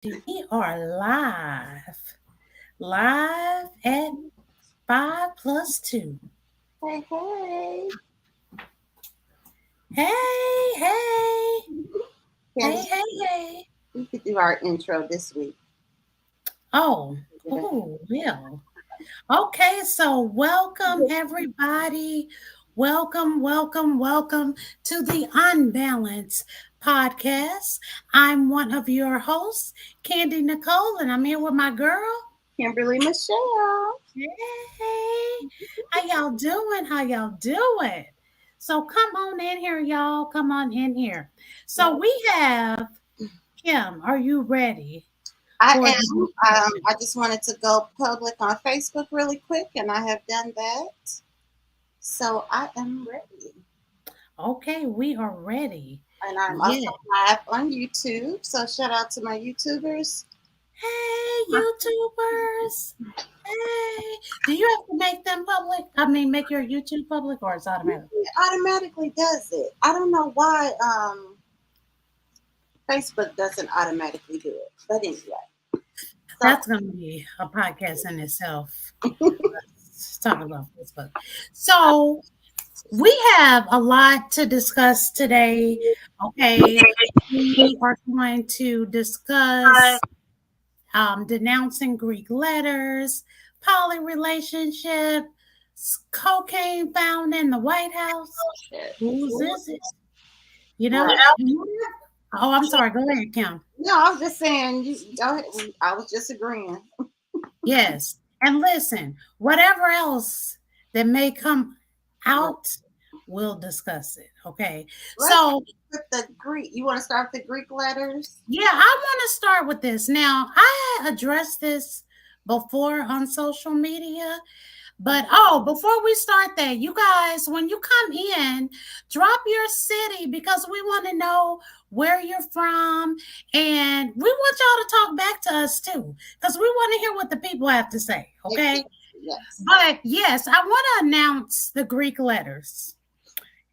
We are live at 5 plus 2. Hey, hey. Hey, hey, hey, Candace, hey, hey. we could do our intro this week. Oh, well. Okay, so welcome everybody. Welcome to the Unbalanced Podcast. I'm one of your hosts, Candy Nicole, and I'm here with my girl. Kimberly Michelle. Hey, how y'all doing? How y'all doing? So come on in here, y'all. Come on in here. So we have Kim. Are you ready I for the am. discussion? I just wanted to go public on Facebook really quick, and I have done that. So I am ready. Okay, we are ready. And I'm Yeah. also live on YouTube. So shout out to my YouTubers. Hey, YouTubers. Hey. Do you have to make them public? I mean, make your YouTube public or it's automatic? It automatically does it. I don't know why Facebook doesn't automatically do it. But anyway. So That's going to be a podcast in itself. Let's talk about Facebook. So, we have a lot to discuss today. Okay. We are going to discuss denouncing Greek letters, poly relationship, cocaine found in the White House. Whose is it? You know? Oh, I'm sorry. Go ahead, Kim. no, I was just saying you go ahead. I was just agreeing. Yes. And listen, whatever else that may come out, we'll discuss it. Okay. Let's So, with the Greek. You want to start with the Greek letters? yeah, I want to start with this. Now, I addressed this before on social media, but before we start that, you guys, when you come in, drop your city because we want to know where you're from and we want y'all to talk back to us too because we want to hear what the people have to say. Okay. Yes. But yes, I want to announce the Greek letters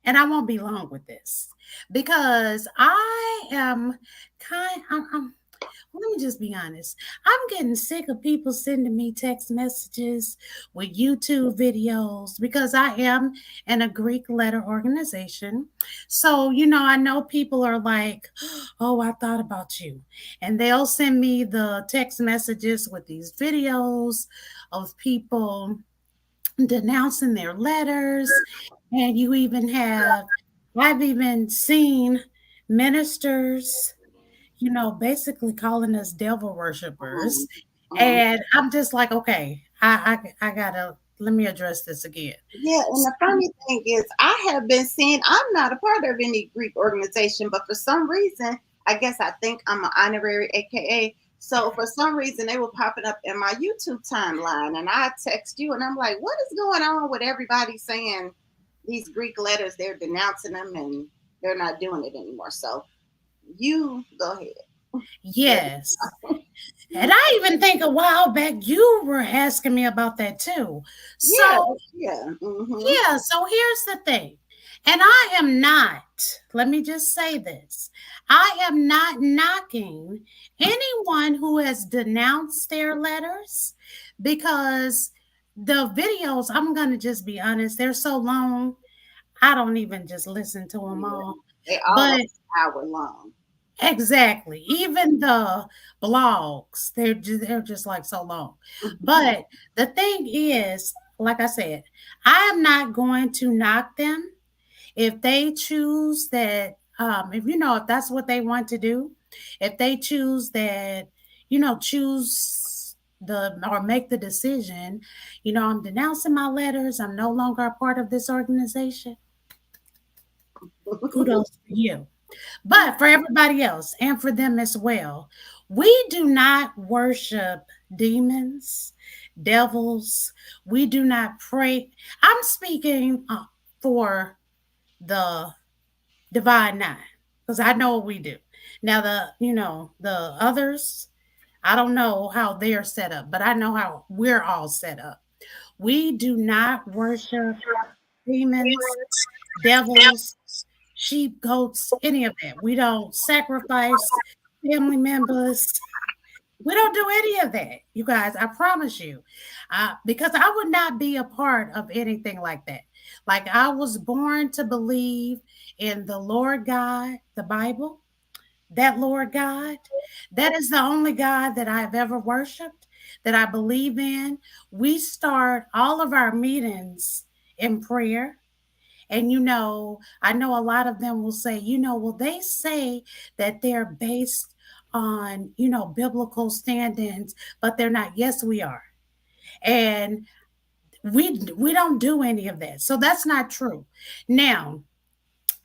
and I won't be long with this because I am let me just be honest. I'm getting sick of people sending me text messages with YouTube videos because I am in a Greek letter organization. So, I know people are like, oh, I thought about you. And they'll send me the text messages with these videos of people denouncing their letters. And I've even seen ministers basically calling us devil Mhm, worshippers. mhm. And I'm just like, okay, I gotta let me address this again. Yeah, and the funny thing is, I have been seeing. I'm not a part of any Greek organization, but for some reason, I guess I think I'm an honorary AKA. So for some reason, they were popping up in my YouTube timeline, and I text you, and I'm like, "What is going on with everybody saying these Greek letters? They're denouncing them, and they're not doing it anymore." So you go ahead. Yes. And I even think a while back you were asking me about that too. Yeah, So yeah. yeah, so here's the thing. And I am not, let me just say this. I am not knocking anyone who has denounced their letters because the videos, I'm going to just be honest, they're so long. I don't even just listen to them Yeah. all. They all But an hour long. exactly. Even the blogs, they're just like so long. But the thing is, like I said, I am not going to knock them if they choose that if that's what they want to do, if they choose that, choose the or make the decision, I'm denouncing my letters, I'm no longer a part of this organization. Kudos to you. But for everybody else and for them as well, we do not worship demons, devils. We do not pray. I'm speaking for the divine nine because I know what we do. Now, the others, I don't know how they're set up, but I know how we're all set up. We do not worship demons, devils, sheep, goats, any of that. We don't sacrifice family members. We don't do any of that, you guys. I promise you, because I would not be a part of anything like that. Like I was born to believe in the Lord God, the Bible. That Lord God, that is the only God that I've ever worshipped, that I believe in. We start all of our meetings in prayer. And I know a lot of them will say, well, they say that they're based on, biblical standings, but they're not. Yes, we are. And we don't do any of that. So that's not true. Now,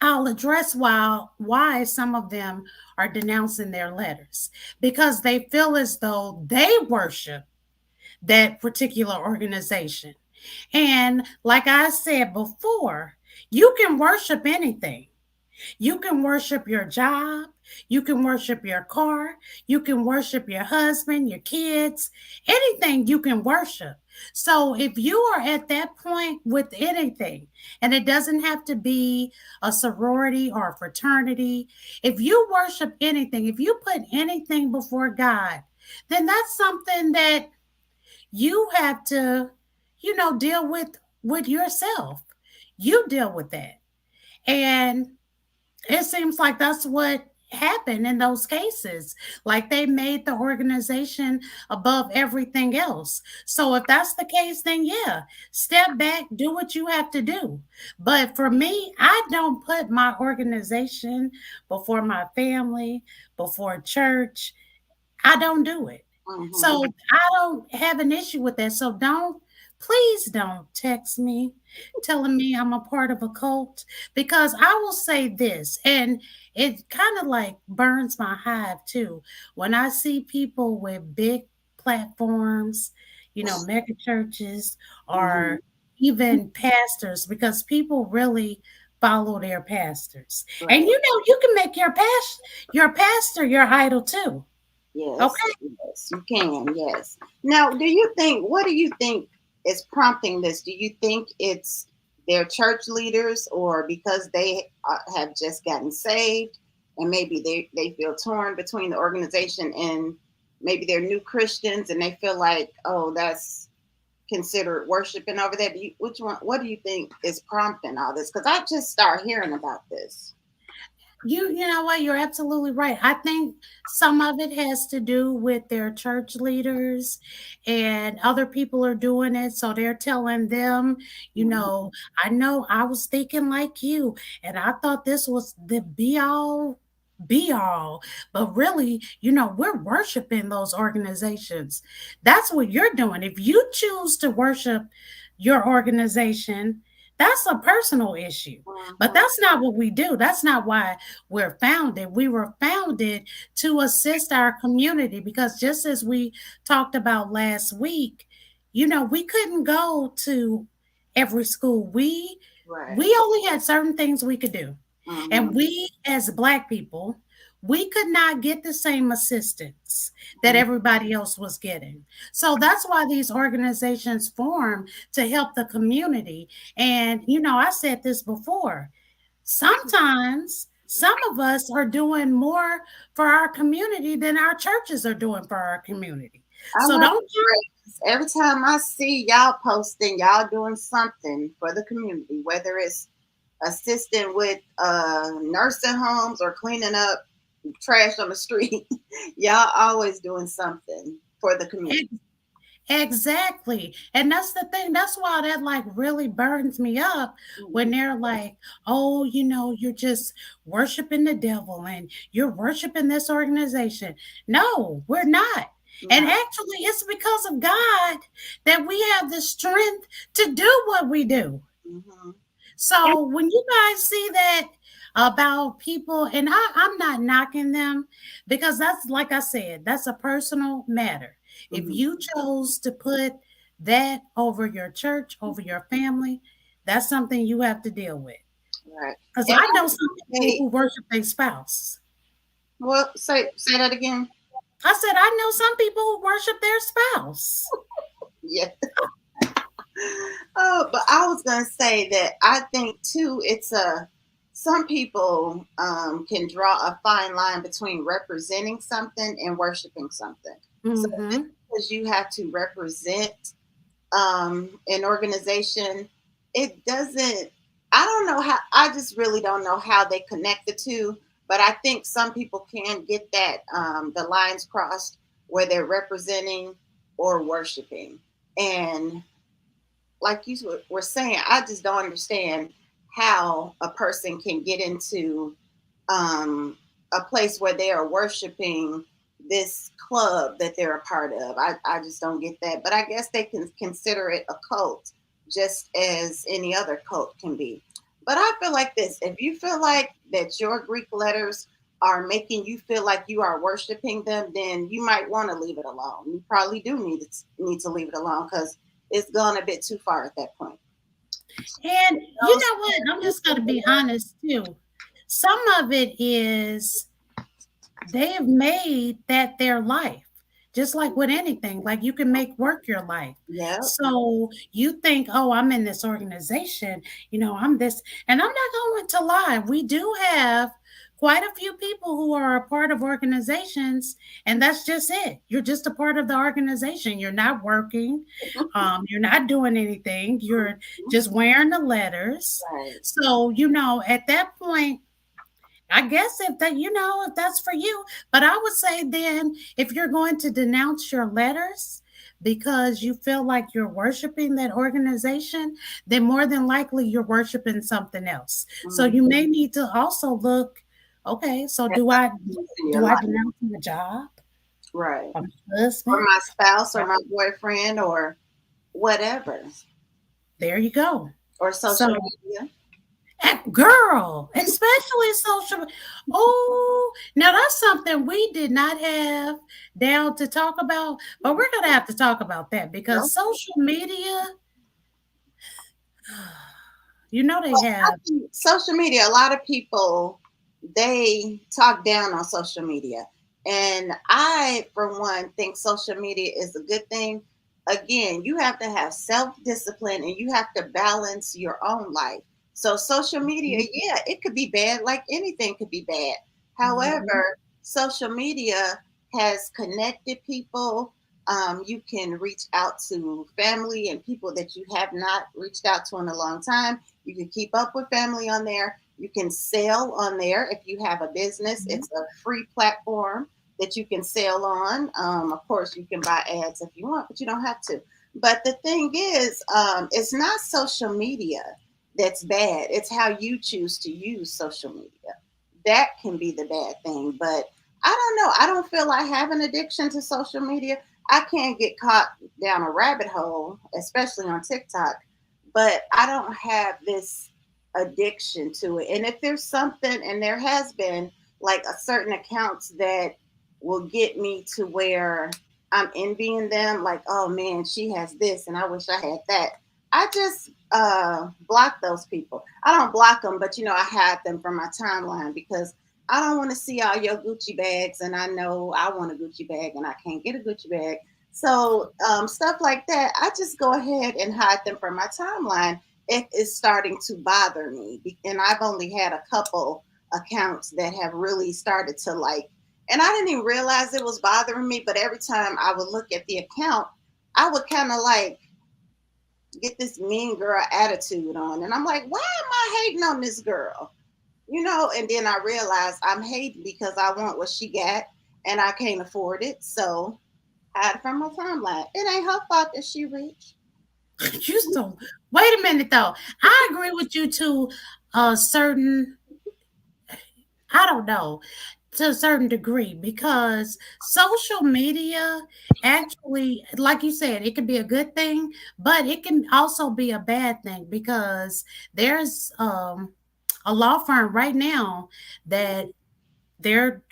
I'll address why some of them are denouncing their letters, because they feel as though they worship that particular organization. And like I said before, you can worship anything. You can worship your job. You can worship your car. You can worship your husband, your kids, anything you can worship. So if you are at that point with anything, and it doesn't have to be a sorority or a fraternity, if you worship anything, if you put anything before God, then that's something that you have to, deal with yourself. You deal with that. And it seems like that's what happened in those cases. Like they made the organization above everything else. So if that's the case, then yeah, step back, do what you have to do. But for me, I don't put my organization before my family, before church. I don't do it. Mm-hmm. So I don't have an issue with that. So please don't text me telling me I'm a part of a cult, because I will say this, and it kind of like burns my hive too. When I see people with big platforms, mega churches, Mm-hmm. or even pastors, because people really follow their pastors. And Right. you can make your pastor your idol too. Yes, Okay. yes, you can. Yes. Now, what do you think is prompting this? Do you think it's their church leaders, or because they have just gotten saved and maybe they feel torn between the organization and maybe they're new Christians and they feel like, oh, that's considered worshiping over there? Which one? What do you think is prompting all this? Because I just start hearing about this. You know what? You're absolutely right. I think some of it has to do with their church leaders, and other people are doing it. So they're telling them, Mhm. I know I was thinking like you, and I thought this was the be all. But really, we're worshiping those organizations. That's what you're doing. If you choose to worship your organization, that's a personal issue. But Mhm. that's not what we do. That's not why we're founded. We were founded to assist our community, because just as we talked about last week, we couldn't go to every school. Right. We only had certain things we could do. And Mhm. we as black people, we could not get the same assistance that everybody else was getting. So that's why these organizations form, to help the community. And I said this before, sometimes some of us are doing more for our community than our churches are doing for our community. I So love don't the phrase. Every time I see y'all posting, y'all doing something for the community, whether it's assisting with nursing homes or cleaning up trash on the street, y'all always doing something for the community. you exactly. And that's the thing. That's why that like really burns me up when Mhm. they're like, oh, you're just worshiping the devil and you're worshiping this organization. No, we're not. And No. actually, it's because of God that we have the strength to do what we do. Hmm. So when you guys see that about people, and I'm not knocking them, because that's, like I said, that's a personal matter. If Hmm. you chose to put that over your church, over your family, that's something you have to deal with. Right. Because And I I know would some people say, who worship their spouse. well, say that again. I said, I know some people who worship their spouse. Yeah. Oh, but I was gonna say that I think too, it's a some people can draw a fine line between representing something and worshiping something. So just Mm-hmm. because you have to represent an organization, it doesn't. I don't know how. I just really don't know how they connect the two. But I think some people can get that the lines crossed where they're representing or worshiping. And like you were saying, I just don't understand how a person can get into um, a place where they are worshiping this club that they're a part of. I just don't get that. But I guess they can consider it a cult just as any other cult can be. But I feel like this, if you feel like that your Greek letters are making you feel like you are worshiping them, then you might want to leave it alone. You probably do need to leave it alone because it's gone a bit too far at that point. And you know what? I'm just going to be honest too. Some of it is they have made that their life. Just like with anything, like you can make work your life. Yeah. So you think, oh, I'm in this organization, I'm this, and I'm not going to lie. We do have quite a few people who are a part of organizations, and that's just it. You're just a part of the organization. You're not working, you're not doing anything. You're just wearing the letters. Right. So at that point, I guess if that's for you, but I would say then if you're going to denounce your letters because you feel like you're worshiping that organization, then more than likely you're worshiping something else. So Mhm. you may need to also look, okay, so That's do I in your do I life. denounce my job, Right. or my Or husband? my spouse or my boyfriend or whatever. There you go. Or So social media. Girl, especially social. Oh, now that's something we did not have down to talk about, but we're gonna have to talk about that No. because social media, they I have. think social media, a lot of people they talk down on social media. And I, for one, think social media is a good thing. Again, you have to have self discipline and you have to balance your own life. So, social media, yeah, it could be bad, like anything could be bad. Mhm. However, social media has connected people. You can reach out to family and people that you have not reached out to in a long time. You can keep up with family on there. You can sell on there if you have a business. Mhm. It's a free platform that you can sell on. Of course, you can buy ads if you want, but you don't have to. But the thing is, it's not social media that's bad. It's how you choose to use social media. That can be the bad thing. But I don't know. I don't feel I have an addiction to social media. I can't get caught down a rabbit hole, especially on TikTok, but I don't have this addiction to it. And if there's something, and there has been like a certain accounts that will get me to where I'm envying them, like, oh man, she has this and I wish I had that. I just block those people. I don't block them, but I hide them from my timeline because I don't want to see all your Gucci bags, and I know I want a Gucci bag and I can't get a Gucci bag. So stuff like that, I just go ahead and hide them from my timeline if it's starting to bother me. And I've only had a couple accounts that have really started to like, and I didn't even realize it was bothering me. But every time I would look at the account, I would kind of like get this mean girl attitude on, and I'm like, why am I hating on this girl? And then I realized I'm hating because I want what she got and I can't afford it. So hide from my timeline. It ain't her fault that she rich. You so wait a minute though. I agree with you to a certain. I don't know, to a certain degree, because social media actually, like you said, it can be a good thing, but it can also be a bad thing because there's a law firm right now that they're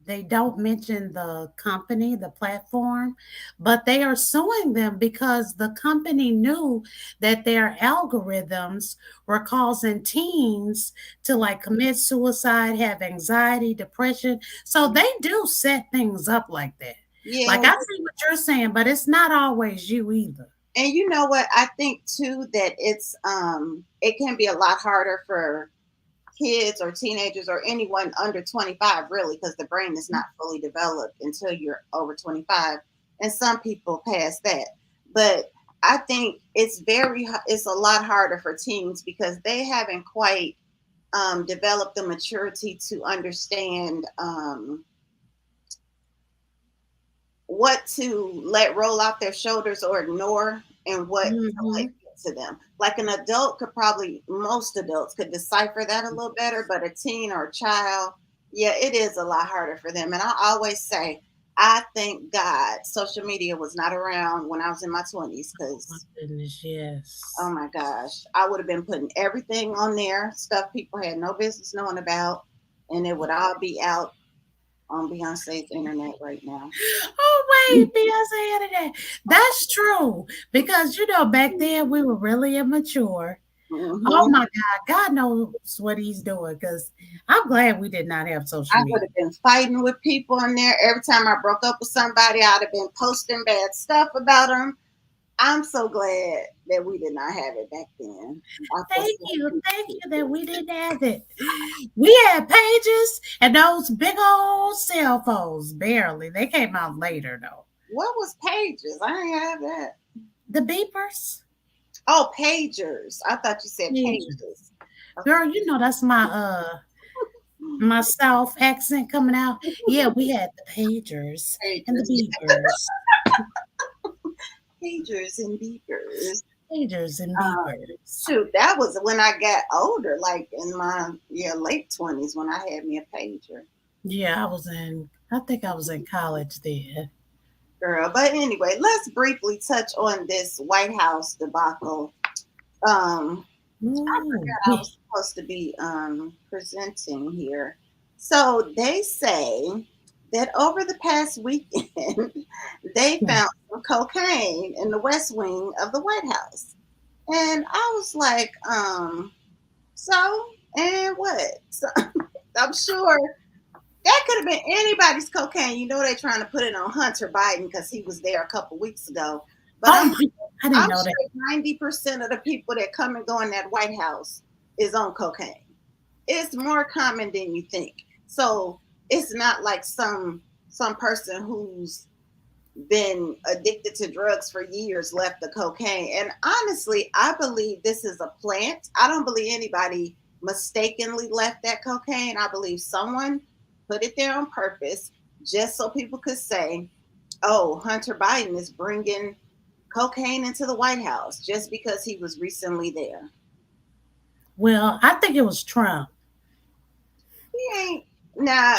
they don't mention the company, the platform, but they are suing them because the company knew that their algorithms were causing teens to like commit suicide, have anxiety, depression. So they do set things up like that. Yeah. Like I see what you're saying, but it's not always you either. And you know what? I think too that it can be a lot harder for kids or teenagers or anyone under 25, really, because the brain is not fully developed until you're over 25, and some people past that. But I think it's a lot harder for teens because they haven't quite developed the maturity to understand what to let roll off their shoulders or ignore, and what to Mm-hmm. like get to them. Like an adult could probably, most adults could decipher that a little better, but a teen or a child, yeah, it is a lot harder for them. And I always say, I thank God social media was not around when I was in my 20s, My because goodness, oh yes. my gosh, I would have been putting everything on there, stuff people had no business knowing about, and it would all be out on Beyonce's internet right now. Oh wait, Beyonce Internet. That's true. Because back then we were really immature. Oh Hmm. my God, God knows what he's doing. Because I'm glad we did not have social I would media. have been fighting with people in there. Every time I broke up with somebody, I'd have been posting bad stuff about them. I'm so glad that we did not have it back then. I feel so Thank appreciative. you that we didn't have it. We had pages and those big old cell phones. Barely. They came out later though. What was pages? I didn't have that. The beepers. Oh, pagers. I thought you said Pager. pages. Girl, that's my South accent coming out. Yeah, we had the pagers and the Pagers. beepers. Pagers and beepers. Pagers and beepers. Shoot, that was when I got older, like in my late 20s when I had me a pager. Yeah, I think I was in college then. Girl. But anyway, let's briefly touch on this White House debacle. I Ooh, forgot I was supposed to be presenting here. So they say that over the past weekend, they found some cocaine in the West Wing of the White House. And I was like, so, and what? So, I'm sure that could have been anybody's cocaine. You know, they're trying to put it on Hunter Biden because he was there a couple weeks ago. But oh, I didn't I'm know that. sure 90% of the people that come and go in that White House is on cocaine. It's more common than you think. So it's not like some person who's been addicted to drugs for years left the cocaine. And honestly, I believe this is a plant. I don't believe anybody mistakenly left that cocaine. I believe someone put it there on purpose just so people could say, oh, Hunter Biden is bringing cocaine into the White House just because he was recently there. Well, I think it was Trump. He ain't. Nah,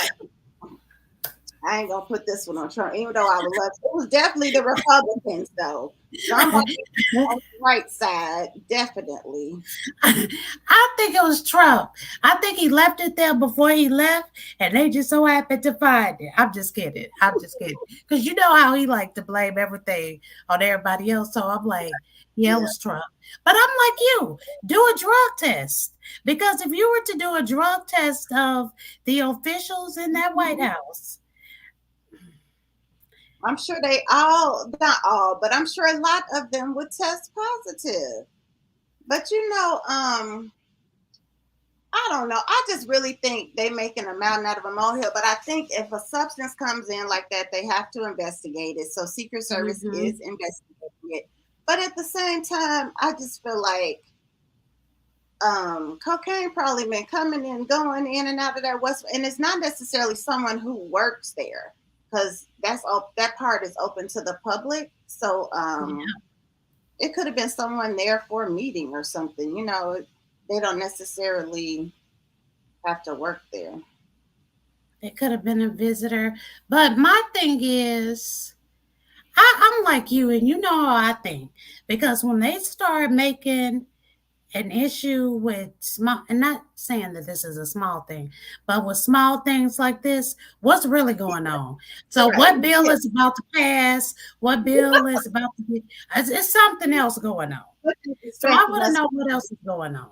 I ain't gonna put this one on Trump, even though I would love to. It was definitely the Republicans, though. Somebody on the right side, definitely. I think it was Trump. I think he left it there before he left, and they just so happened to find it. I'm just kidding. I'm just kidding. Because you know how he like to blame everything on everybody else. So I'm like, yeah, it Yeah. was Trump. But I'm like you, do a drug test. Because if you were to do a drug test of the officials in that White House, I'm sure they all, not all, but I'm sure a lot of them would test positive. But I don't know. I just really think they making a mountain out of a molehill. But I think if a substance comes in like that, they have to investigate it. So Secret Service mm-hmm. is investigating it. But at the same time, I just feel like cocaine probably been coming and going in and out of that West, and it's not necessarily someone who works there because that's all that part is open to the public. So it could have been someone there for a meeting or something. They don't necessarily have to work there. It could have been a visitor. But my thing is, I'm like you, and you know how I think. Because when they start making an issue with small, and not saying that this is a small thing, but with small things like this, what's really going on? So, Right. what bill is about to pass? What bill is about to be? It's something else going on. What is the So, I strength of want to us? know what else is going on.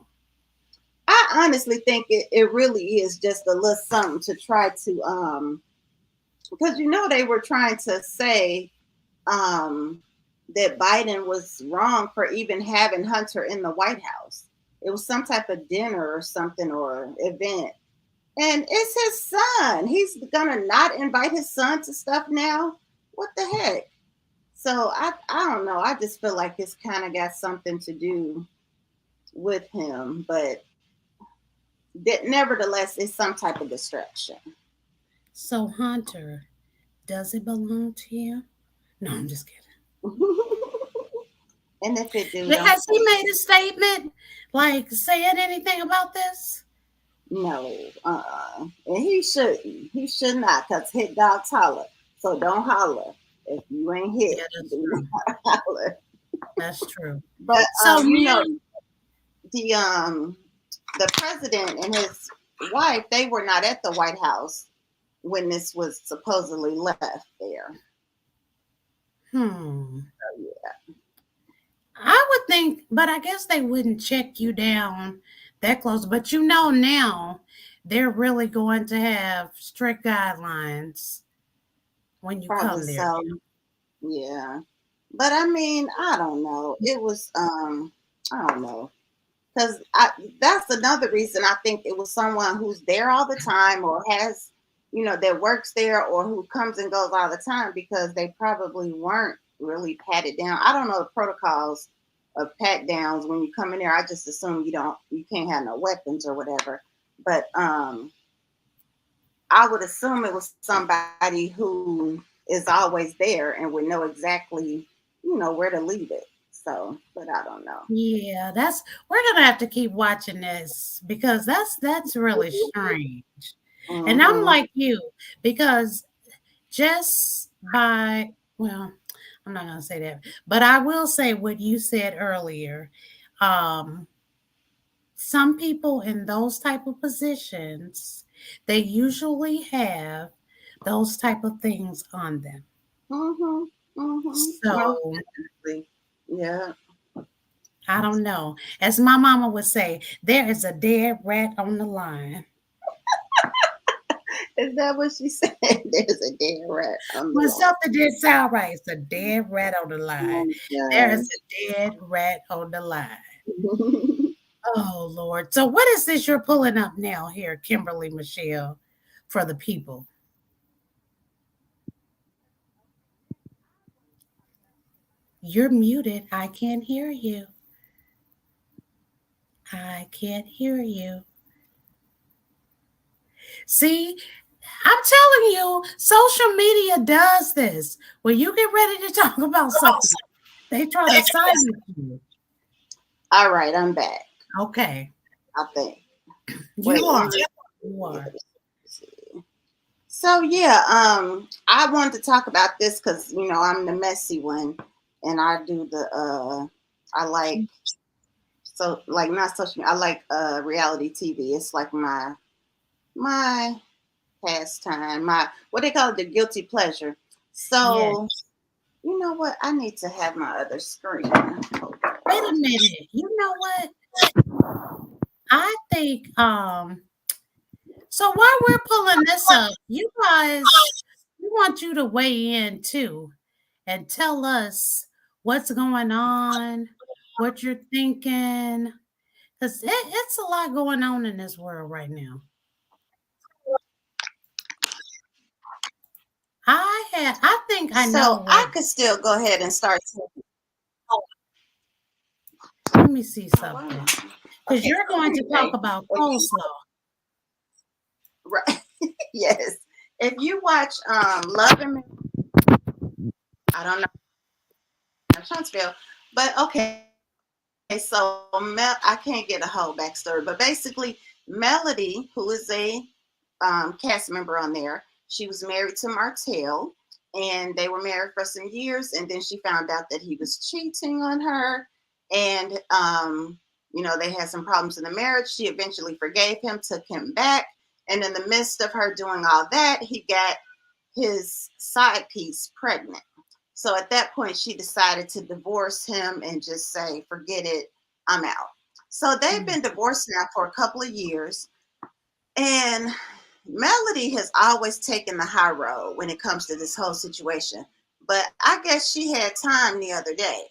I honestly think it really is just a little something to try to because they were trying to say um that Biden was wrong for even having Hunter in the White House. It was some type of dinner or something or event. And it's his son. He's gonna not invite his son to stuff now. What the heck? So I don't know. I just feel like it's kind of got something to do with him, but that nevertheless, it's some type of distraction. So, Hunter, does it belong to you? No, I'm just kidding. And if it do, But don't has he say made a statement, like saying anything about this? no. And he shouldn't. He should not, cause hit dogs holler. So don't holler if you ain't hit. Yeah, that's Do true. not holler. That's true. But So you know, now, the president and his wife, they were not at the White House when this was supposedly left there. So, yeah. I would think, but I guess they wouldn't check you down that close. But now they're really going to have strict guidelines when you Probably come there. so. Yeah. But I mean, I don't know. It was I don't know. Because that's another reason I think it was someone who's there all the time or has, that works there or who comes and goes all the time because they probably weren't really patted down. I don't know the protocols of pat downs when you come in there. I just assume you can't have no weapons or whatever. But I would assume it was somebody who is always there and would know exactly, where to leave it. So, but I don't know. Yeah, that's we're gonna have to keep watching this because that's really strange. And I'm Hmm. like you because just by well, I'm not gonna say that, but I will say what you said earlier. Um, some people in those type of positions, they usually have those type of things on them. Mhm. Mhm. Most So definitely. Yeah. I don't know. As my mama would say, there is a dead rat on the line. Is that what she said? There's a dead rat on the When line. something didn't sound right, it's a dead rat on the line. Oh There is God. a dead rat on the line. Oh Lord. So what is this you're pulling up now here, Kimberly Michelle, for the people? You're muted. I can't hear you. I can't hear you. See, I'm telling you, social media does this. When you get ready to talk about something, they try to silence you. All right, I'm back. Okay. I think. You Wait, let are. me. You Yeah, are. let me see. So yeah, I wanted to talk about this because I'm the messy one, and I do I like so like not social media. I like reality TV. It's like my pastime, my what they call it, the guilty pleasure. Yes. So you know what? I need to have my other screen. Hold Wait a on. minute. You know what? I think so while we're pulling this up, you guys we want you to weigh in too and tell us what's going on, what you're thinking. Because it's a lot going on in this world right now. I think I know So I what. could still go ahead and start. Let me see Oh, wow. something. Because Okay, you're so going to talk anyway, about if you, coleslaw. right, yes, if you watch Love and I don't know Huntsville, but okay, so I can't get a whole backstory, but basically Melody, who is a cast member on there, she was married to Martell, and they were married for some years, and then she found out that he was cheating on her, and they had some problems in the marriage. She eventually forgave him, took him back, and in the midst of her doing all that, he got his side piece pregnant. So at that point, she decided to divorce him and just say, forget it, I'm out. So they've Mm. been divorced now for a couple of years. And Melody has always taken the high road when it comes to this whole situation. But I guess she had time the other day.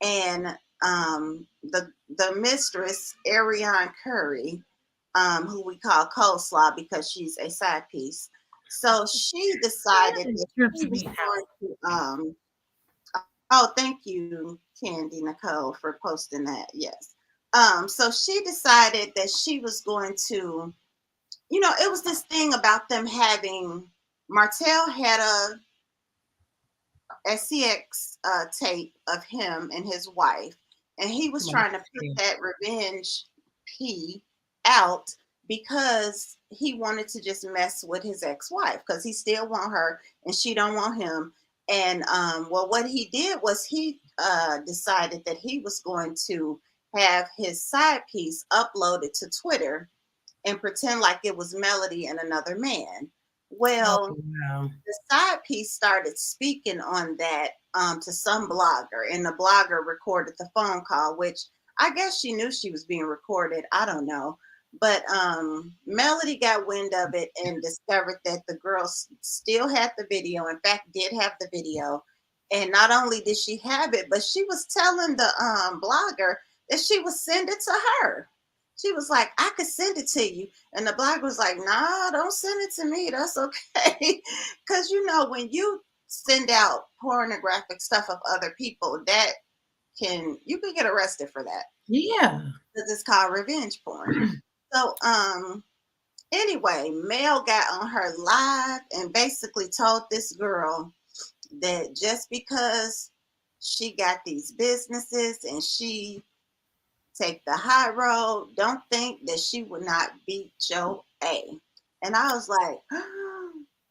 And the mistress Ariane Curry, who we call Coleslaw because she's a side piece. So she decided It that trips she was me going out. to oh, thank you, Candy Nicole, for posting that. Yes. So she decided that she was going to, it was this thing about them having Martell had a SCX tape of him and his wife, and he was trying to put that revenge P out because he wanted to just mess with his ex-wife because he still want her and she don't want him. And well, what he did was he decided that he was going to have his side piece uploaded to Twitter and pretend like it was Melody and another man. Oh Well, wow. the side piece started speaking on that to some blogger, and the blogger recorded the phone call, which I guess she knew she was being recorded. I don't know. But Melody got wind of it and discovered that the girl still had the video. In fact, did have the video. And not only did she have it, but she was telling the blogger that she would send it to her. She was like, I could send it to you. And the blogger was like, nah, don't send it to me. That's okay. Because, when you send out pornographic stuff of other people, you can get arrested for that Yeah. because it's called revenge porn. So, anyway, Mel got on her live and basically told this girl that just because she got these businesses and she take the high road, don't think that she would not beat Joe A. And I was like,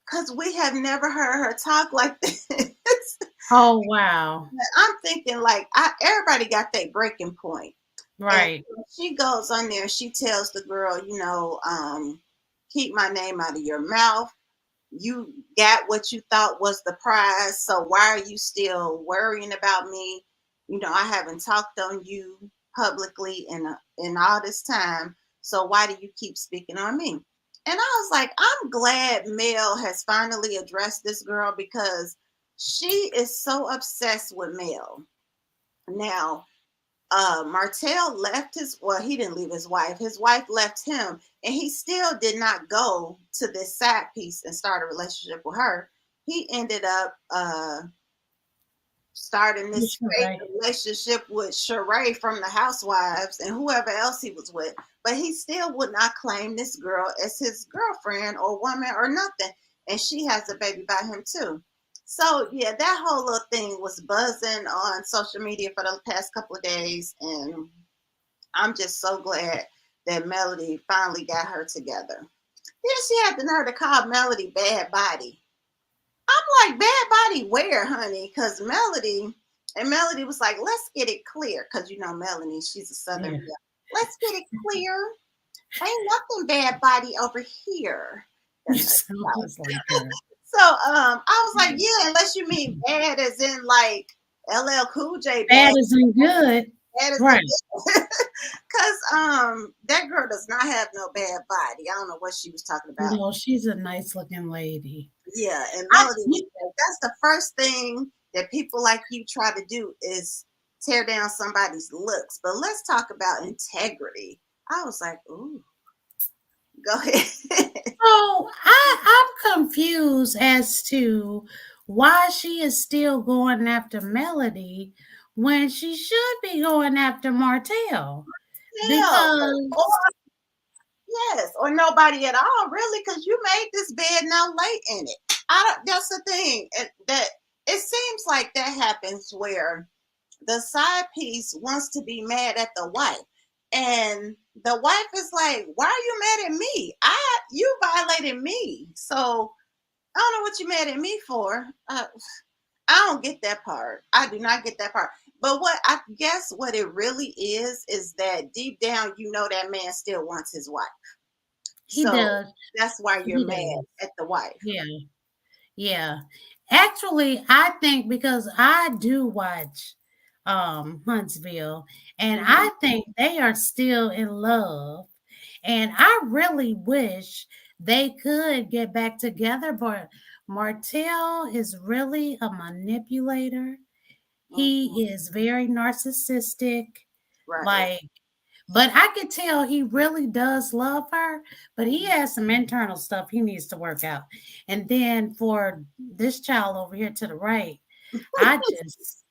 because we have never heard her talk like this. Oh wow. I'm thinking like everybody got their breaking point. And Right. she goes on there and she tells the girl, keep my name out of your mouth. You got what you thought was the prize, so why are you still worrying about me? I haven't talked on you publicly in all this time, so why do you keep speaking on me? And I was like, I'm glad Mel has finally addressed this girl because she is so obsessed with Mel. Now, Martell left he didn't leave his wife. His wife left him, and he still did not go to this side piece and start a relationship with her. He ended up starting You this sure, fake right? relationship with Sheree from the Housewives and whoever else he was with. But he still would not claim this girl as his girlfriend or woman or nothing. And she has a baby by him too. So yeah, that whole little thing was buzzing on social media for the past couple of days, and I'm just so glad that Melody finally got her together. Then she had the nerve to call Melody bad body. I'm like, bad body where, honey? Because Melody was like, let's get it clear. Because Melanie, she's a Southern Yeah. girl. Let's get it clear. Ain't nothing bad body over here. You That's sound right. just like her. So I was like, yeah, unless you mean bad as in like LL Cool J Bad bad, isn't good. bad as in Right. because that girl does not have no bad body. I don't know what she was talking about. No, she's a nice looking lady. Yeah, and I Melody was you, like, that's the first thing that people like you try to do is tear down somebody's looks. But let's talk about integrity. I was like, ooh, go ahead. so I'm confused as to why she is still going after Melody when she should be going after Martell. Hell, or Because yes, or nobody at all, really, because you made this bed now late in it. I don't. That's the thing. That it seems like that happens where the side piece wants to be mad at the wife. And the wife is like, why are you mad at me? You violated me. So I don't know what you mad at me for. I don't get that part. I do not get that part. But what I guess what it really is that deep down you know that man still wants his wife. he So does. that's why you're He mad does. at the wife. Yeah. Yeah. Actually, I think because I do watch Huntsville and Hmm. I think they are still in love and I really wish they could get back together, but Martell is really a manipulator He is very narcissistic. Right. Like, but I could tell he really does love her, but he has some internal stuff he needs to work out. And then for this child over here to the right, I just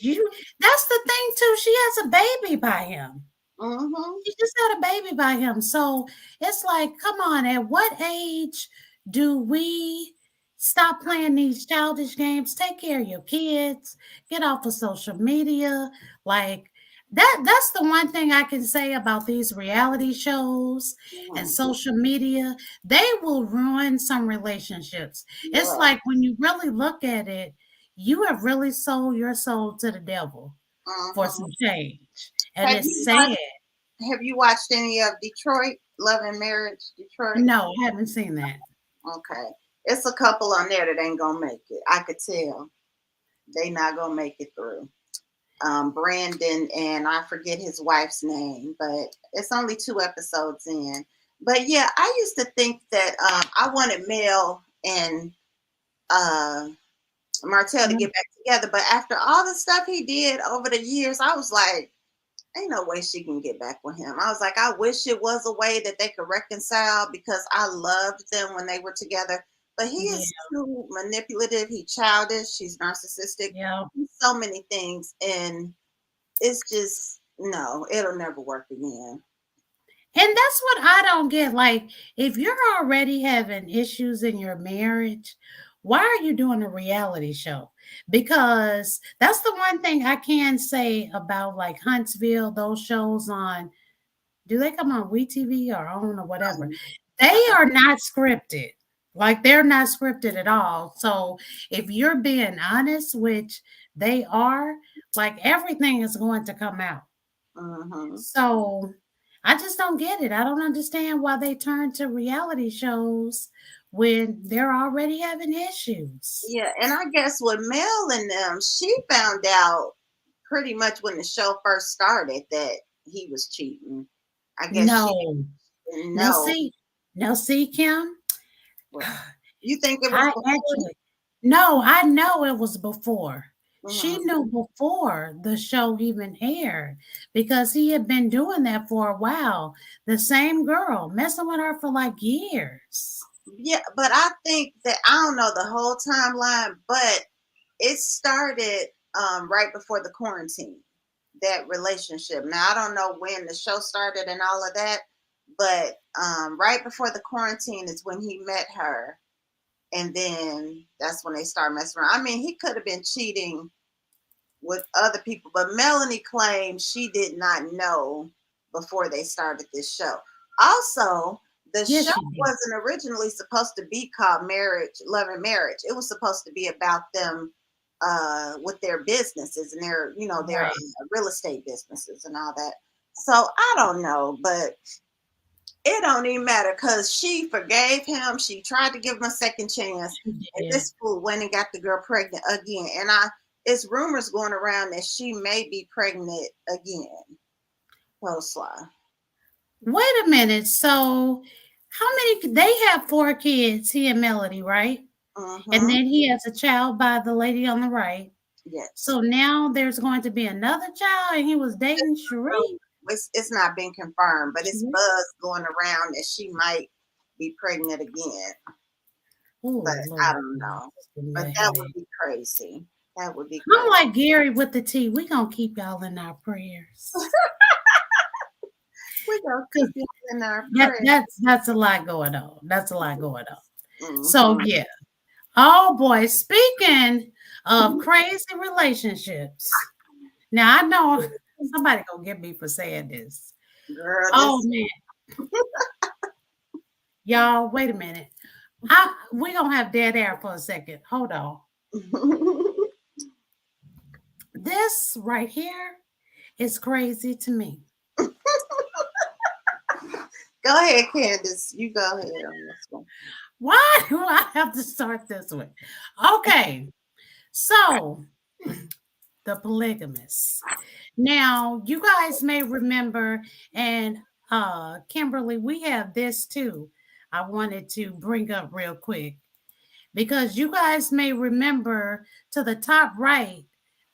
you that's the thing too. She has a baby by him. Mm-hmm. She just had a baby by him. So it's like, come on, at what age do we stop playing these childish games? Take care of your kids, get off of social media. Like that's the one thing I can say about these reality shows and Mm-hmm. social media. They will ruin some relationships. It's Yeah. like when you really look at it, you have really sold your soul to the devil for Mm-hmm. some change. And Have it's you sad. Have you watched any of Detroit Love and Marriage? Detroit. No, I haven't seen that. Okay, it's a couple on there that ain't gonna make it. I could tell they not gonna make it through. Brandon and I forget his wife's name, but it's only 2 episodes in. But yeah, I used to think that I wanted Mel and uh, Martell to Mm, get back together, but after all the stuff he did over the years, I was like, ain't no way she can get back with him. I was like, I wish it was a way that they could reconcile because I loved them when they were together. But he yeah, is too manipulative. He's childish. He's narcissistic. yeah. He's so many things, and it's just no. It'll never work again. And that's what I don't get. Like, if you're already having issues in your marriage, why are you doing a reality show? Because that's the one thing I can say about like Huntsville, those shows on, do they come on WeTV or OWN or whatever? Um, They uh, are not scripted. Like they're not scripted at all. So if you're being honest, which they are, like everything is going to come out. mhm. So I just don't get it. I don't understand why they turn to reality shows when they're already having issues. Yeah, and I guess with Mel and them, she found out pretty much when the show first started that he was cheating. I guess she No, didn't no, know. see, no, see, Kim. Well, you think it was I before? actually, no, I know it was before. She Mhm. knew before the show even aired because he had been doing that for a while. The same girl, messing with her for like years. Yeah, but I think that I don't know the whole timeline, but it started right before the quarantine. That relationship. Now I don't know when the show started and all of that, but right before the quarantine is when he met her, and then that's when they start messing around. I mean, he could have been cheating with other people, but Melanie claimed she did not know before they started this show. Also, the Yes, show she did. wasn't originally supposed to be called Marriage, Love and Marriage. It was supposed to be about them with their businesses and their Right. real estate businesses and all that. So I don't know, but it don't even matter because she forgave him. She tried to give him a second chance, She and did. this fool went and got the girl pregnant again. And it's rumors going around that she may be pregnant again. Postline. Wait a minute. So, how many? They have 4 kids, he and Melody, right? And Mm-hmm. then he has a child by the lady on the right. Yes. So now there's going to be another child, and he was dating So Cherie. it's not been confirmed, but it's Cherie. buzz going around that she might be pregnant again. But Oh I Lord, don't know. just give me But a that would headache. be crazy. That would be I'm crazy. like Gary with the T. We gonna keep y'all in our prayers We're gonna keep because you in our prayer. that's a lot going on. That's a lot going on. So Mm-hmm. yeah. Oh boy. Speaking of crazy relationships, now I know somebody gonna get me for saying this. Girl, Oh this man, y'all, wait a minute. We gonna have dead air for a second. Hold on. This right here is crazy to me. Go ahead, Candace. You go ahead on this one. Why do I have to start this way? Okay, so the polygamists. Now, you guys may remember, and Kimberly, we have this too. I wanted to bring up real quick because you guys may remember to the top right,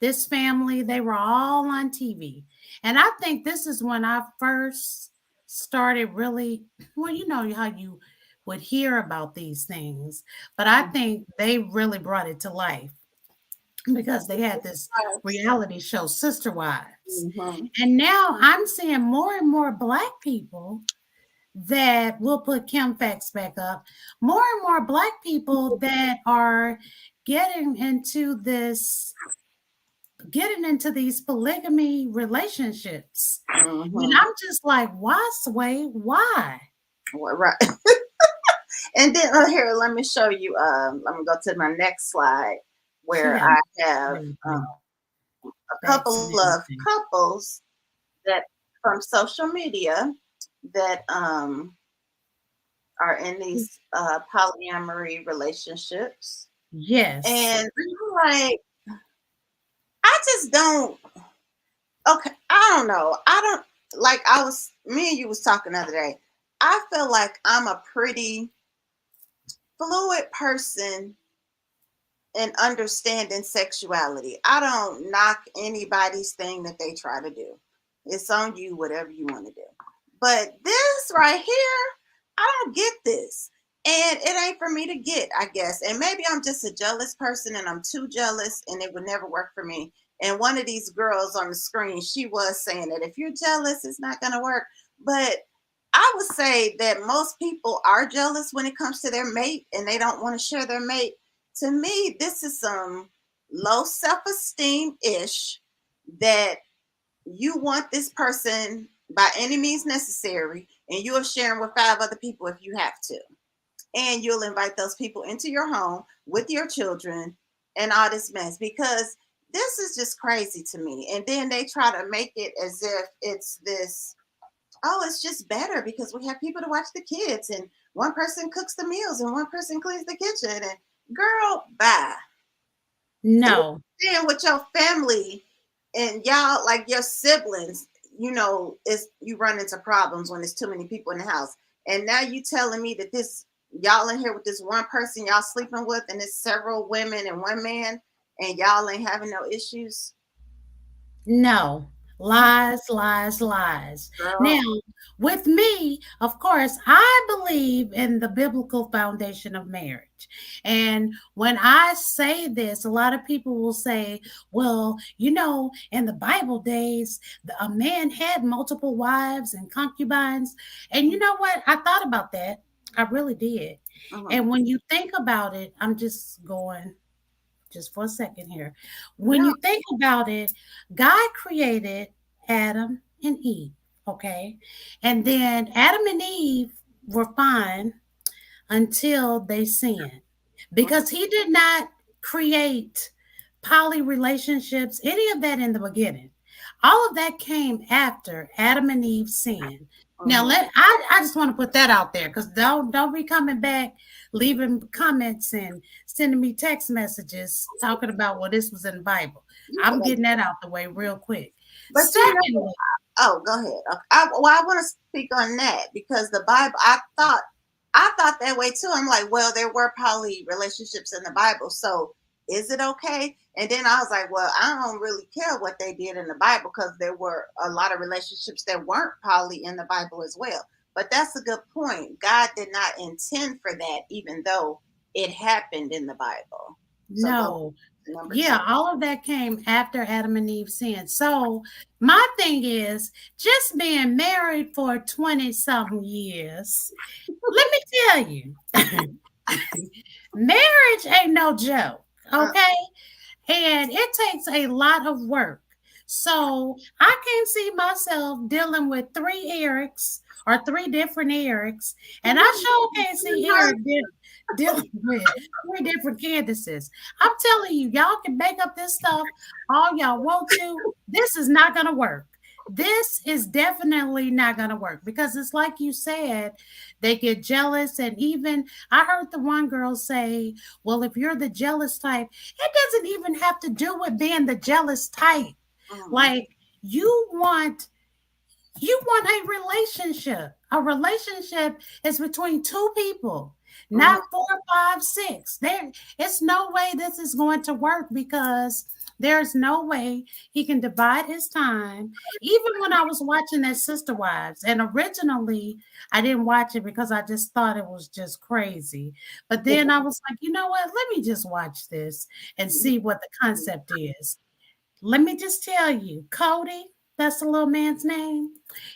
this family, they were all on TV. And I think this is when I first started really, well, you know how you would hear about these things, but I think they really brought it to life because they had this reality show, Sister Wives. Mm-hmm. And now I'm seeing more and more Black people that will put Kim Facts back up, more and more Black people that are getting into this, getting into these polygamy relationships. And Mm-hmm. I'm just like, why, Sway? Why? Well, right. And then here, let me show you. Let me go to my next slide She where got I me have crazy. a couple of Vaccinating. couples that from social media that are in these polyamory relationships, Yes. and I'm like, I just don't. Okay, I don't know. I don't like. I was me and you was talking the other day. I feel like I'm a pretty fluid person in understanding sexuality. I don't knock anybody's thing that they try to do. It's on you, whatever you want to do. But this right here, I don't get this. And it ain't for me to get, I guess. And maybe I'm just a jealous person and I'm too jealous and it would never work for me. And one of these girls on the screen, she was saying that if you're jealous, it's not going to work. But I would say that most people are jealous when it comes to their mate and they don't want to share their mate. To me, this is some low self esteem ish that you want this person by any means necessary, and you're sharing with five other people if you have to. And you'll invite those people into your home with your children and all this mess because this is just crazy to me. And then they try to make it as if it's this, oh, it's just better because we have people to watch the kids and one person cooks the meals and one person cleans the kitchen. And girl, bye. No. Staying with your family and y'all, like your siblings, is you run into problems when there's too many people in the house. And now you telling me that this y'all in here with this one person y'all sleeping with, and it's several women and one man, and y'all ain't having no issues, No. Lies, lies, lies. girl. Now, with me, of course, I believe in the biblical foundation of marriage. And when I say this, a lot of people will say, well, in the Bible days, a man had multiple wives and concubines. And you know what? I thought about that. I really did. Uh-huh. And when you think about it, I'm just going, just for a second here. When No. you think about it, God created Adam and Eve, okay? And then Adam and Eve were fine until they sinned because he did not create poly relationships, any of that in the beginning. All of that came after Adam and Eve sinned. Now Uh-huh. I just want to put that out there because don't be coming back, leaving comments and sending me text messages talking about well, this was in the Bible. I'm getting that out the way real quick. But Secondly, oh, go ahead. Okay. I want to speak on that because the Bible. I thought that way too. I'm like, well, there were poly relationships in the Bible, so is it okay? And then I was like, well, I don't really care what they did in the Bible because there were a lot of relationships that weren't poly in the Bible as well. But that's a good point. God did not intend for that, even though it happened in the Bible. So go no. to number two. Yeah, all of that came after Adam and Eve sinned. So my thing is just being married for 20 something years. Let me tell you, marriage ain't no joke, Uh, okay? And it takes a lot of work. So I can't see myself dealing with three Erics or three different Erics. And I sure can't see Eric dealing with three different Candaces. I'm telling you, y'all can make up this stuff all y'all want to. This is not going to work. This is definitely not going to work because it's like you said, they get jealous. And even I heard the one girl say, well, if you're the jealous type, it doesn't even have to do with being the jealous type. mm, Like you want a relationship. A relationship is between two people, mm, not four, five, six. There, it's no way this is going to work because There's no way he can divide his time. Even when I was watching that Sister Wives, and originally I didn't watch it because I just thought it was just crazy. But then I was like, you know what? Let me just watch this and see what the concept is. Let me just tell you, Cody, that's the little man's name.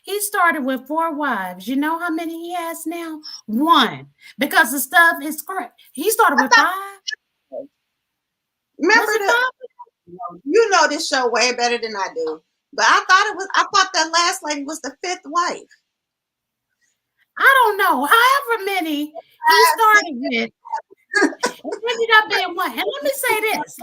He started with 4 wives. You know how many he has now? One. Because the stuff is correct. He started I with thought, five. remember Was it the, five? you know this show way better than I do. But I thought that last lady was the fifth wife. I don't know. However many he Five, six. started with, it ended up being one. And let me say this,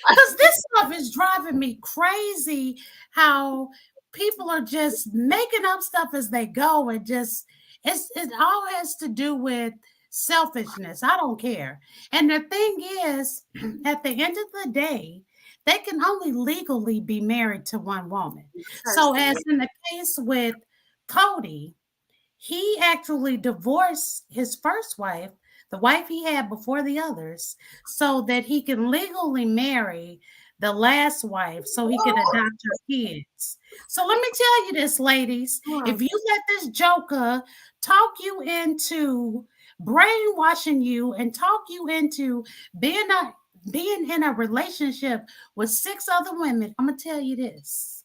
because this stuff is driving me crazy. How people are just making up stuff as they go, and just it all has to do with selfishness. I don't care. And the thing is, at the end of the day, they can only legally be married to one woman. So, Person. as in the case with Cody, he actually divorced his first wife, the wife he had before the others, so that he can legally marry the last wife so he can Oh, adopt her kids. So let me tell you this, ladies. hmm. If you let this joker talk you into brainwashing you and talk you into being a being in a relationship with 6 other women, I'm gonna tell you this.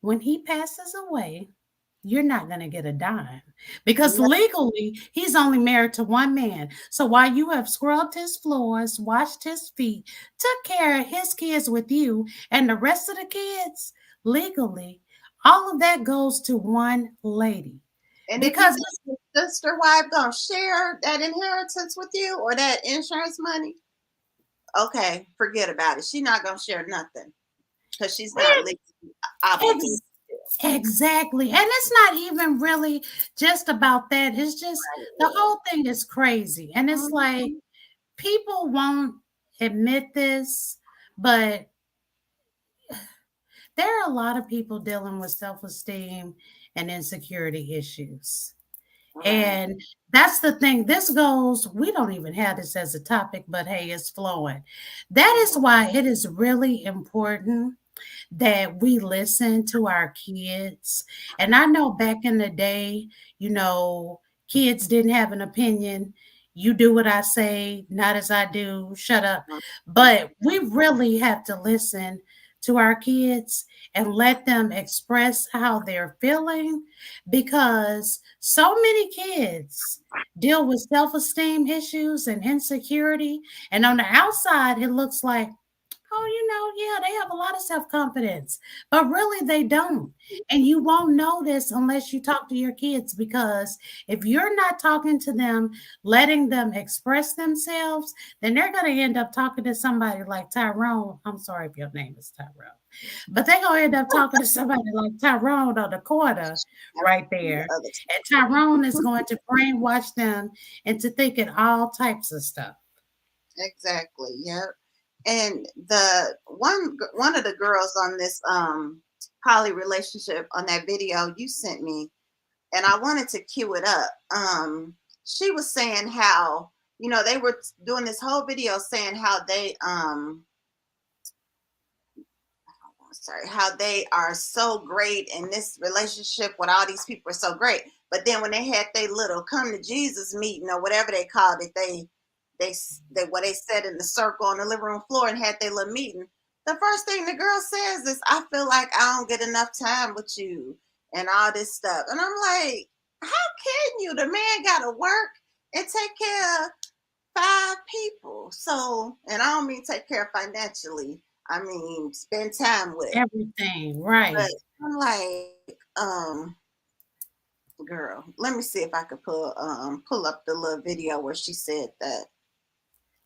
When he passes away, you're not going to get a dime because legally he's only married to one man. So while you have scrubbed his floors, washed his feet, took care of his kids with you and the rest of the kids, legally, all of that goes to one lady. And if you Because think your sister wife gonna share that inheritance with you or that insurance money, okay, forget about it. She's not gonna share nothing because she's not legally obligated. ex- exactly. And it's not even really just about that. It's just the whole thing is crazy. And it's like Mhm. people won't admit this, but there are a lot of people dealing with self esteem and insecurity issues. Right. And that's the thing. This goes, we don't even have this as a topic, but hey, it's flowing. That is why it is really important that we listen to our kids. And I know back in the day, you know, kids didn't have an opinion. You do what I say, not as I do, shut up. But we really have to listen to our kids and let them express how they're feeling because so many kids deal with self esteem issues and insecurity. And on the outside, it looks like, oh, yeah, they have a lot of self confidence, but really they don't. And you won't know this unless you talk to your kids because if you're not talking to them, letting them express themselves, then they're going to end up talking to somebody like Tyrone. I'm sorry if your name is Tyrone, but they're going to end up talking to somebody like Tyrone on the corner right The there. other And Tyrone is going to brainwash them into thinking all types of stuff. exactly. Yep. And the one of the girls on this poly relationship on that video you sent me, and I wanted to cue it up. She was saying how they were doing this whole video saying how they sorry, how they are so great in this relationship with all these people are so great. But then when they had their little come to Jesus meeting or whatever they called it, they what they said in the circle on the living room floor and had their little meeting. The first thing the girl says is, "I feel like I don't get enough time with you," and all this stuff. And I'm like, how can you? The man got to work and take care of 5 people. So, and I don't mean take care of financially. I mean spend time with. Everything, But right. I'm like, girl, let me see if I could pull up the little video where she said that.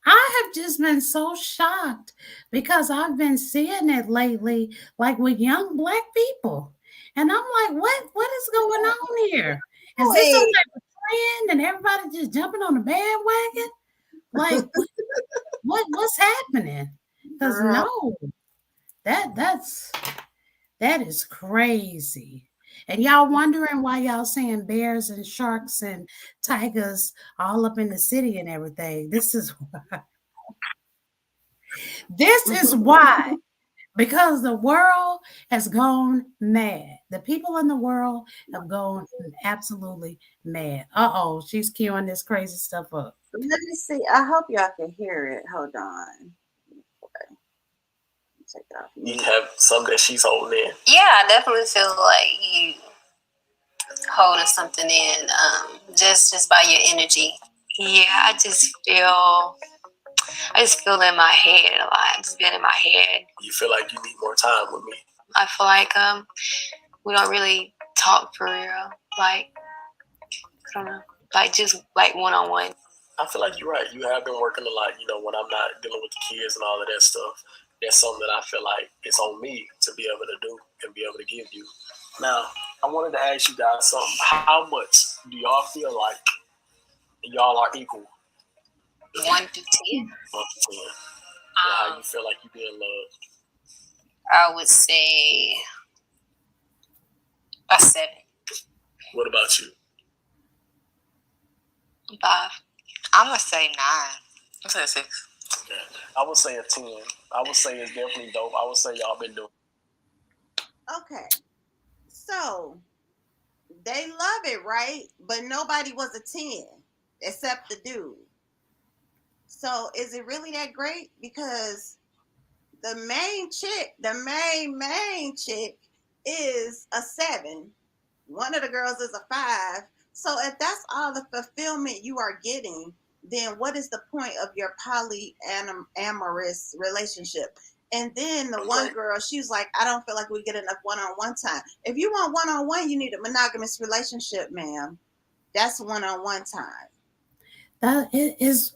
I have just been so shocked because I've been seeing it lately, like with young black people. And I'm like, what is going on here? Is this some Wait, type of trend and everybody just jumping on the bandwagon? Like what's happening? Because girl, no, that's that is crazy. And y'all wondering why y'all seeing bears and sharks and tigers all up in the city and everything. This is why. This is why. because the world has gone mad. The people in the world have gone absolutely mad. Uh-oh, she's queuing this crazy stuff up. Let me see. I hope y'all can hear it. Hold on. Take it off. You have some that she's holding in. Yeah, I definitely feel like you holding something in, just by your energy. Yeah, I just feel in my head a lot. It's been in my head. You feel like you need more time with me? I feel like we don't really talk for real. Like, I don't know, like just like one on one. I feel like you're right. You have been working a lot. When I'm not dealing with the kids and all of that stuff, that's something that I feel like it's on me to be able to do and be able to give you. Now, I wanted to ask you guys something. How much do y'all feel like y'all are equal? 1 to 10. 1 to 10. How you feel like you being loved? I would say a 7. What about you? 5. I'm gonna say 9. I'm gonna say 6. Okay. I would say a 10. I would say it's definitely dope. I would say y'all been doing. Okay. So they love it, right? But nobody was a 10 except the dude. So is it really that great? Because the main chick, the main chick is a 7. One of the girls is a 5. So if that's all the fulfillment you are getting, then what is the point of your polyamorous relationship? And then the one girl, she's like, I don't feel like we get enough one-on-one time. If you want one-on-one, you need a monogamous relationship, ma'am. That's one-on-one time. That it is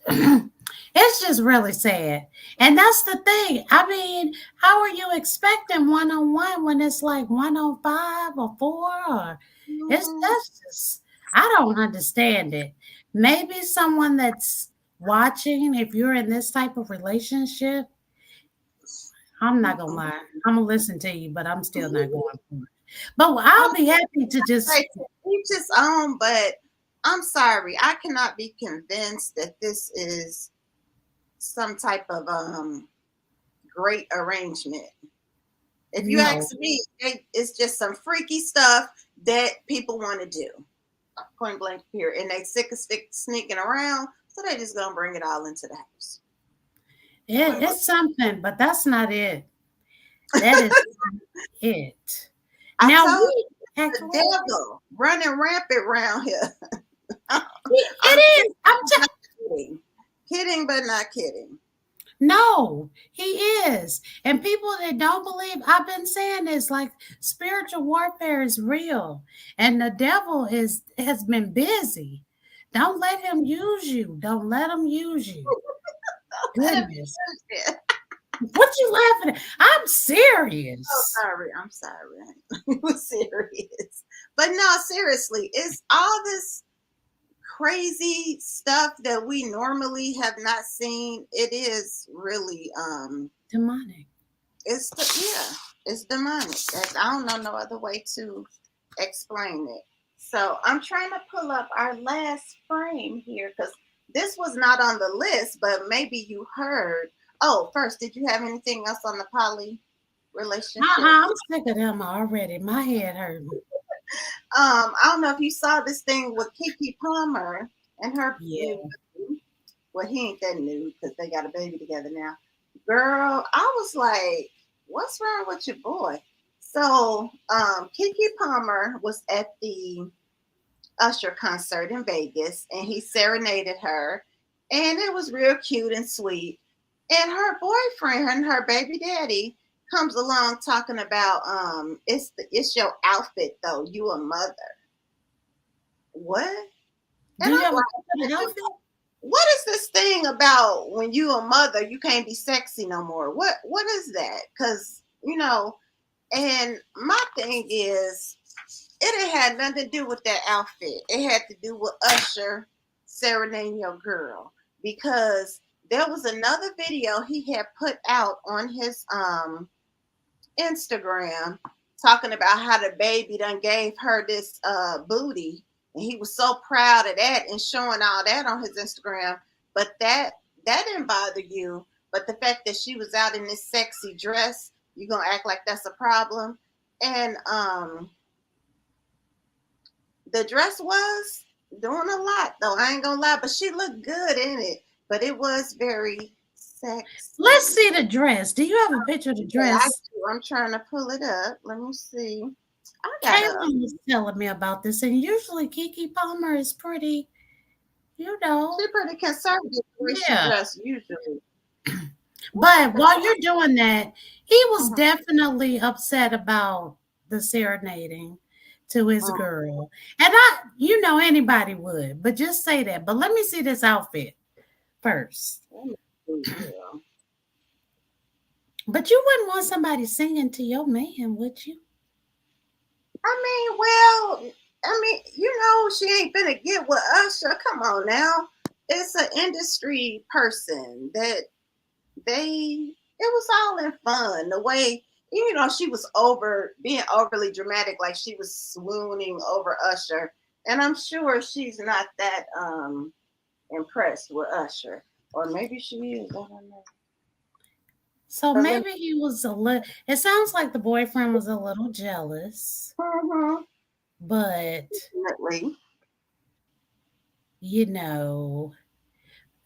it's just really sad. And that's the thing. I mean, how are you expecting one-on-one when it's like 105 or 4 or that's just I don't understand it. Maybe someone that's watching, if you're in this type of relationship, I'm not gonna lie. I'm gonna listen to you, but I'm still not going for it. But I'll be happy to just each his own, but I'm sorry, I cannot be convinced that this is some type of great arrangement. If you ask me, it's just some freaky stuff that people want to do. Point blank here, and they sick of sneaking around, so they just gonna bring it all into the house. it's something, but that's not it. That is it. I Now told we you, the devil running rampant around here. it is. I'm kidding, but not kidding. No, he is. And people that don't believe, I've been saying this, like spiritual warfare is real. And the devil has been busy. Don't let him use you. Don't let him use you. Goodness. What you laughing at? I'm serious. Oh, sorry. I'm sorry. I was serious. But no, seriously, it's all this crazy stuff that we normally have not seen. It is really demonic. It's demonic. I don't know no other way to explain it. So I'm trying to pull up our last frame here because this was not on the list, but maybe you heard. Oh, first, did you have anything else on the poly relationship? I'm sick of them already. My head hurting. I don't know if you saw this thing with Keke Palmer and her. Yeah. Well, he ain't that new because they got a baby together now. Girl, I was like, what's wrong with your boy? So, Keke Palmer was at the Usher concert in Vegas, and he serenaded her, and it was real cute and sweet. And her boyfriend, her baby daddy, comes along talking about it's your outfit though. You a mother. What? And I'm like, what is this thing about when you a mother you can't be sexy no more? What is that? Because and my thing is, it had nothing to do with that outfit. It had to do with Usher serenading your girl, because there was another video he had put out on his Instagram talking about how the baby done gave her this booty, and he was so proud of that and showing all that on his Instagram. But that didn't bother you. But the fact that she was out in this sexy dress, You gonna act like that's a problem? And the dress was doing a lot, though. I ain't gonna lie, but she looked good in it. But it was very Let's sexy. see the dress. Do you have a picture of the Yeah, I dress? do. I'm trying to pull it up. Let me see. I got a. Caitlin was telling me about this, and usually Kiki Palmer is pretty, you know, She pretty conservative the way she yeah. dressed usually. But while you're doing that, he was Mhm. definitely upset about the serenading to his Mm, girl. And anybody would, but just say that. But let me see this outfit first. let me see here. But you wouldn't want somebody singing to your man, would you? She ain't gonna get with Usher. Come on now. It's an industry person that it was all in fun. The way, she was being overly dramatic, like she was swooning over Usher. And I'm sure she's not that impressed with Usher. Or maybe she is. I don't know. So 'Cause maybe he was a little, it sounds like the boyfriend was a little jealous, Mhm, but definitely. you know,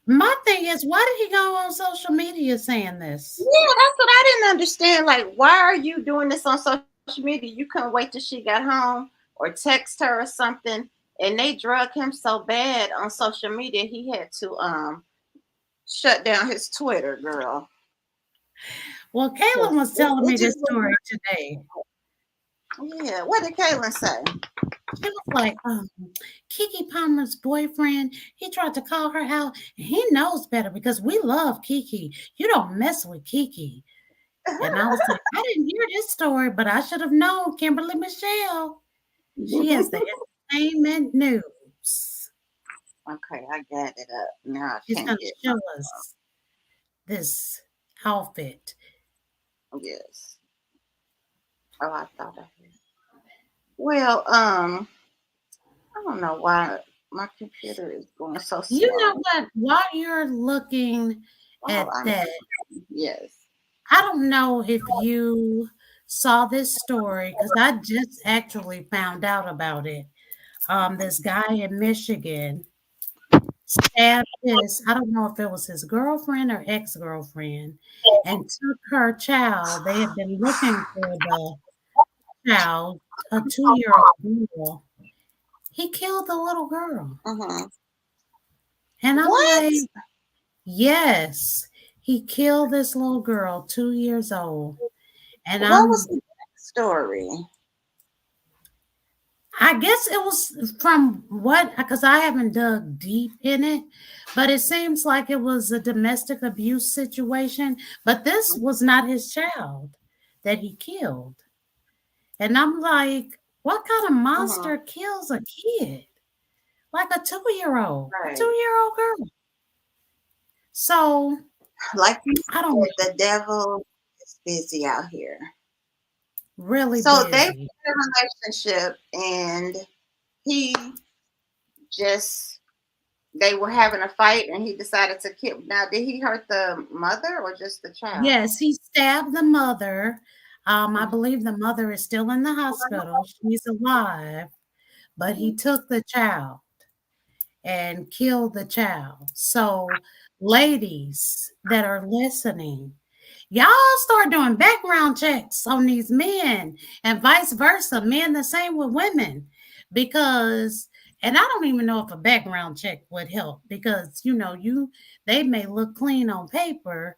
my thing is, why did he go on social media saying this? Yeah, that's what I didn't understand. Like, why are you doing this on social media? You couldn't wait till she got home or text her or something. And they drug him so bad on social media, he had to shut down his Twitter, girl. Well, Caitlin 'Cause was telling it me just this was story not. today. Yeah, what did Caitlin say? She was like, Kiki Palmer's boyfriend, he tried to call her out, and he knows better because we love Kiki. You don't mess with Kiki. And I was like, I didn't hear this story, but I should have known Kimberly Michelle. She has the entertainment news. Okay, I got it up. Now I She's can't going to get my. show us this outfit. Yes. Oh, I thought I had. Well, I don't know why my computer is going so You know slow. what? While you're looking Oh, at I'm that, yes. I don't know if you saw this story because I just actually found out about it. This guy in Michigan stabbed I don't know if it was his girlfriend or ex-girlfriend, and took her child. They had been looking for the child, a 2-year-old girl. He killed the little girl. Mm-hmm. And I'm What? like, yes, he killed this little girl, 2 years old. And What was the story? I guess it was from what, because I haven't dug deep in it, but it seems like it was a domestic abuse situation. But this was not his child that he killed. And I'm like, what kind of Mm-hmm. monster kills a kid? Like a 2-year-old, Right. 2-year-old girl. So Like you I don't know, said, the devil is busy out here. really So they were busy. in a relationship and he just they were having a fight and he decided to kill. Now, did he hurt the mother or just the child? Yes, he stabbed the mother. I Mhm. believe the mother is still in the hospital. She's alive, but he took the child and killed the child. So, ladies that are listening, y'all start doing background checks on these men and vice versa, men the same with women, because and I don't even know if a background check would help because they may look clean on paper,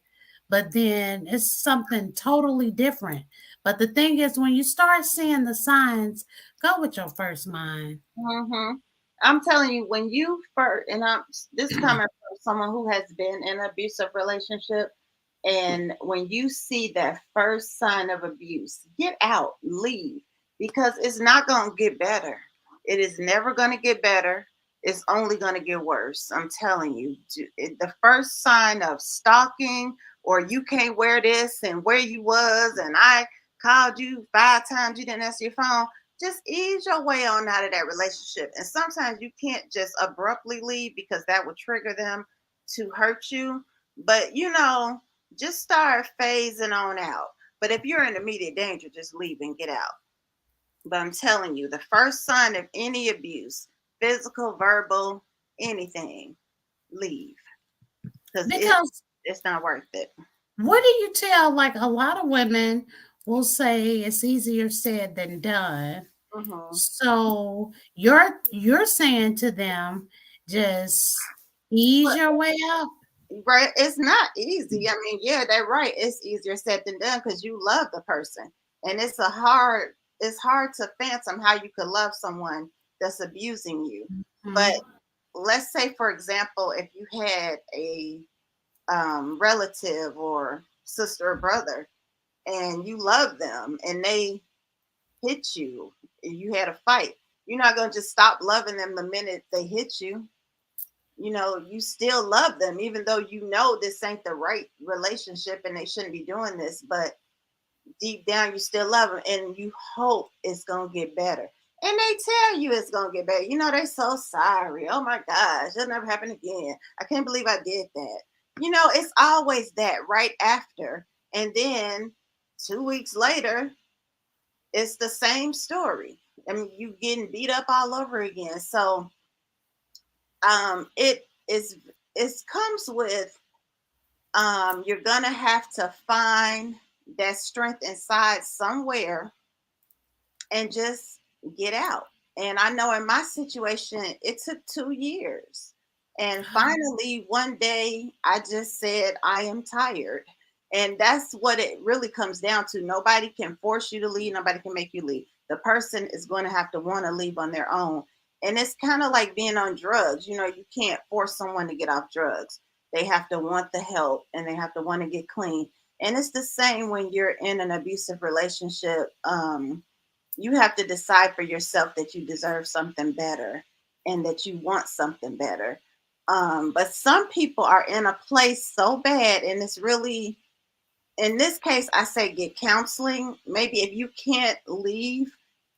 but then it's something totally different. But the thing is, when you start seeing the signs, go with your first mind. Mm-hmm. I'm telling you, when you first, and I'm this coming from someone who has been in an abusive relationship, and when you see that first sign of abuse, get out, leave, because it's not going to get better. It is never going to get better. It's only going to get worse. I'm telling you, the first sign of stalking, or you can't wear this, and where you was, and I called you 5 times, you didn't answer your phone, just ease your way on out of that relationship. And sometimes you can't just abruptly leave because that would trigger them to hurt you. But just start phasing on out. But if you're in immediate danger, just leave and get out. But I'm telling you, the first sign of any abuse, physical, verbal, anything, leave. Because Because it's not worth it. what do you tell? Like a lot of women will say it's easier said than done. Mm-hmm. So you're saying to them, just ease But, your way out. right, it's not easy. I mean, yeah, they're right. It's easier said than done because you love the person, and it's hard to fathom how you could love someone that's abusing you. But Mhm. let's say, for example, if you had a relative or sister or brother, and you love them, and they hit you, and you had a fight, you're not gonna just stop loving them the minute they hit you. You still love them, even though you know this ain't the right relationship and they shouldn't be doing this. But deep down, you still love them, and you hope it's gonna get better. And they tell you it's gonna get better. They're so sorry. Oh my gosh, it'll never happen again. I can't believe I did that. It's always that right after, and then 2 weeks later, it's the same story. I mean, you getting beat up all over again. So, it comes with, you're gonna have to find that strength inside somewhere and just get out. And I know in my situation, it took 2 years. And finally, one day, I just said, I am tired. And that's what it really comes down to. Nobody can force you to leave, nobody can make you leave. The person is going to have to want to leave on their own. And it's kind of like being on drugs. You can't force someone to get off drugs. They have to want the help and they have to want to get clean. And it's the same when you're in an abusive relationship. You have to decide for yourself that you deserve something better and that you want something better. But some people are in a place so bad, and it's really, in this case, I say get counseling. Maybe if you can't leave,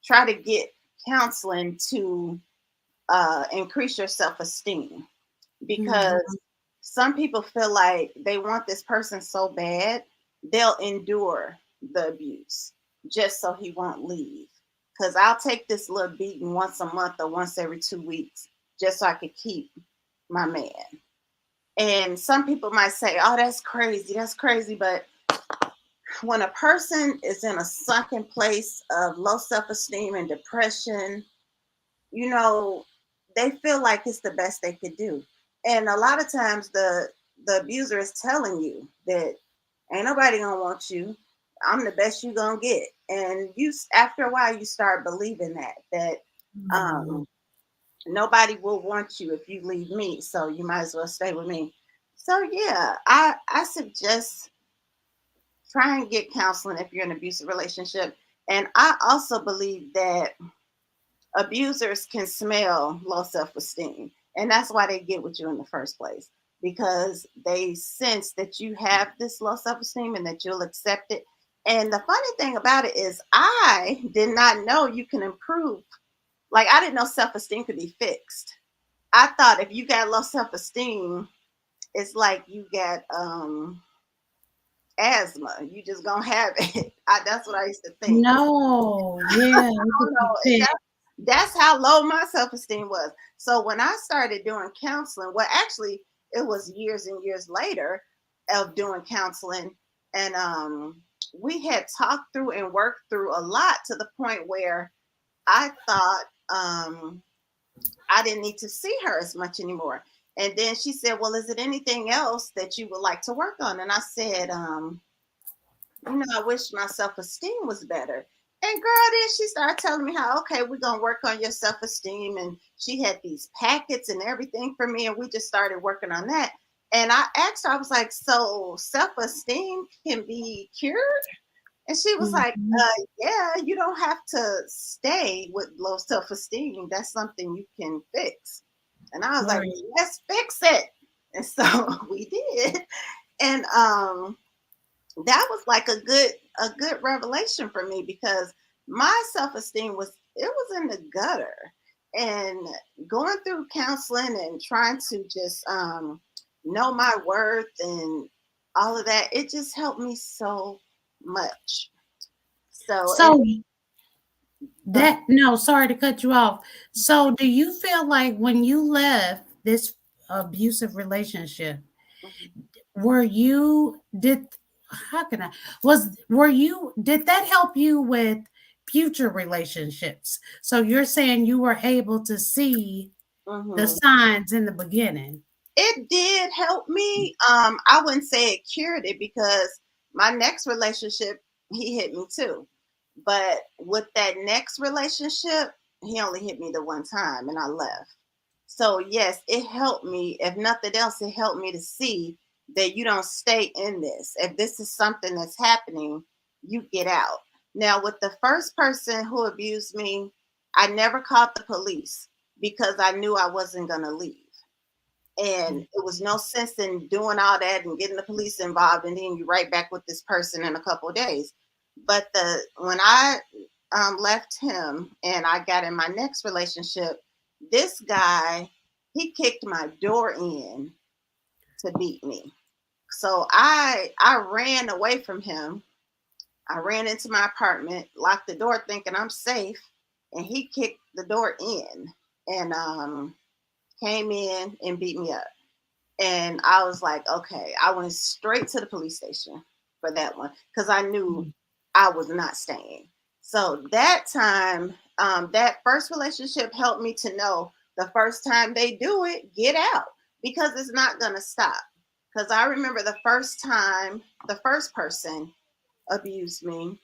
try to get counseling to increase your self esteem, because Mhm. some people feel like they want this person so bad, they'll endure the abuse just so he won't leave. Because I'll take this little beating once a month or once every 2 weeks just so I could keep my man. And some people might say, oh, that's crazy. That's crazy. But when a person is in a sunken place of low self esteem and depression, you know, they feel like it's the best they could do. And a lot of times the abuser is telling you that ain't nobody gonna want you. I'm the best you gonna get. And after a while you start believing that Mhm. um nobody will want you if you leave me. So you might as well stay with me. So yeah, I suggest try and get counseling if you're in an abusive relationship. And I also believe that abusers can smell low self-esteem, and that's why they get with you in the first place, because they sense that you have this low self-esteem and that you'll accept it. And the funny thing about it is, I did not know you can improve. Like, I didn't know self-esteem could be fixed. I thought if you got low self-esteem, it's like you got asthma, you just gonna have it. That's what I used to think. No, yeah, it don't could be know. fixed. That's how low my self esteem was. So when I started doing counseling, well, actually, it was years and years later of doing counseling, and we had talked through and worked through a lot to the point where I thought I didn't need to see her as much anymore. And then she said, "Well, is it anything else that you would like to work on?" And I said, I wish my self esteem was better. And girl, then she started telling me how, okay, we're gonna work on your self esteem. And she had these packets and everything for me, and we just started working on that. And I asked her, I was like, so self esteem can be cured? And she was like, Mhm. yeah, you don't have to stay with low self esteem. That's something you can fix. And I was like, Right. let's fix it. And so we did. And that was like a good revelation for me, because my self-esteem was in the gutter. And going through counseling and trying to just know my worth and all of that, it just helped me so much. So, So no, sorry to cut you off. So do you feel like when you left this abusive relationship, were you did how can I was were you did that help you with future relationships? So you're saying you were able to see the signs in the beginning. it did help me. I wouldn't say it cured it because my next relationship, he hit me too. But with that next relationship, he only hit me the one time and I left. So yes, it helped me. If nothing else, it helped me to see that you don't stay in this. If this is something that's happening, you get out. Now, with the first person who abused me, I never called the police because I knew I wasn't going to leave. And it was no sense in doing all that and getting the police involved, and then you right back with this person in a couple of days. But when I left him and I got in my next relationship, this guy, he kicked my door in to beat me. So I ran away from him. I ran into my apartment, locked the door, thinking I'm safe, and he kicked the door in and came in and beat me up. And I was like, okay, I went straight to the police station for that one because I knew I was not staying. So that time, that first relationship helped me to know the first time they do it, get out because it's not going to stop. Because I remember the first time the first person abused me,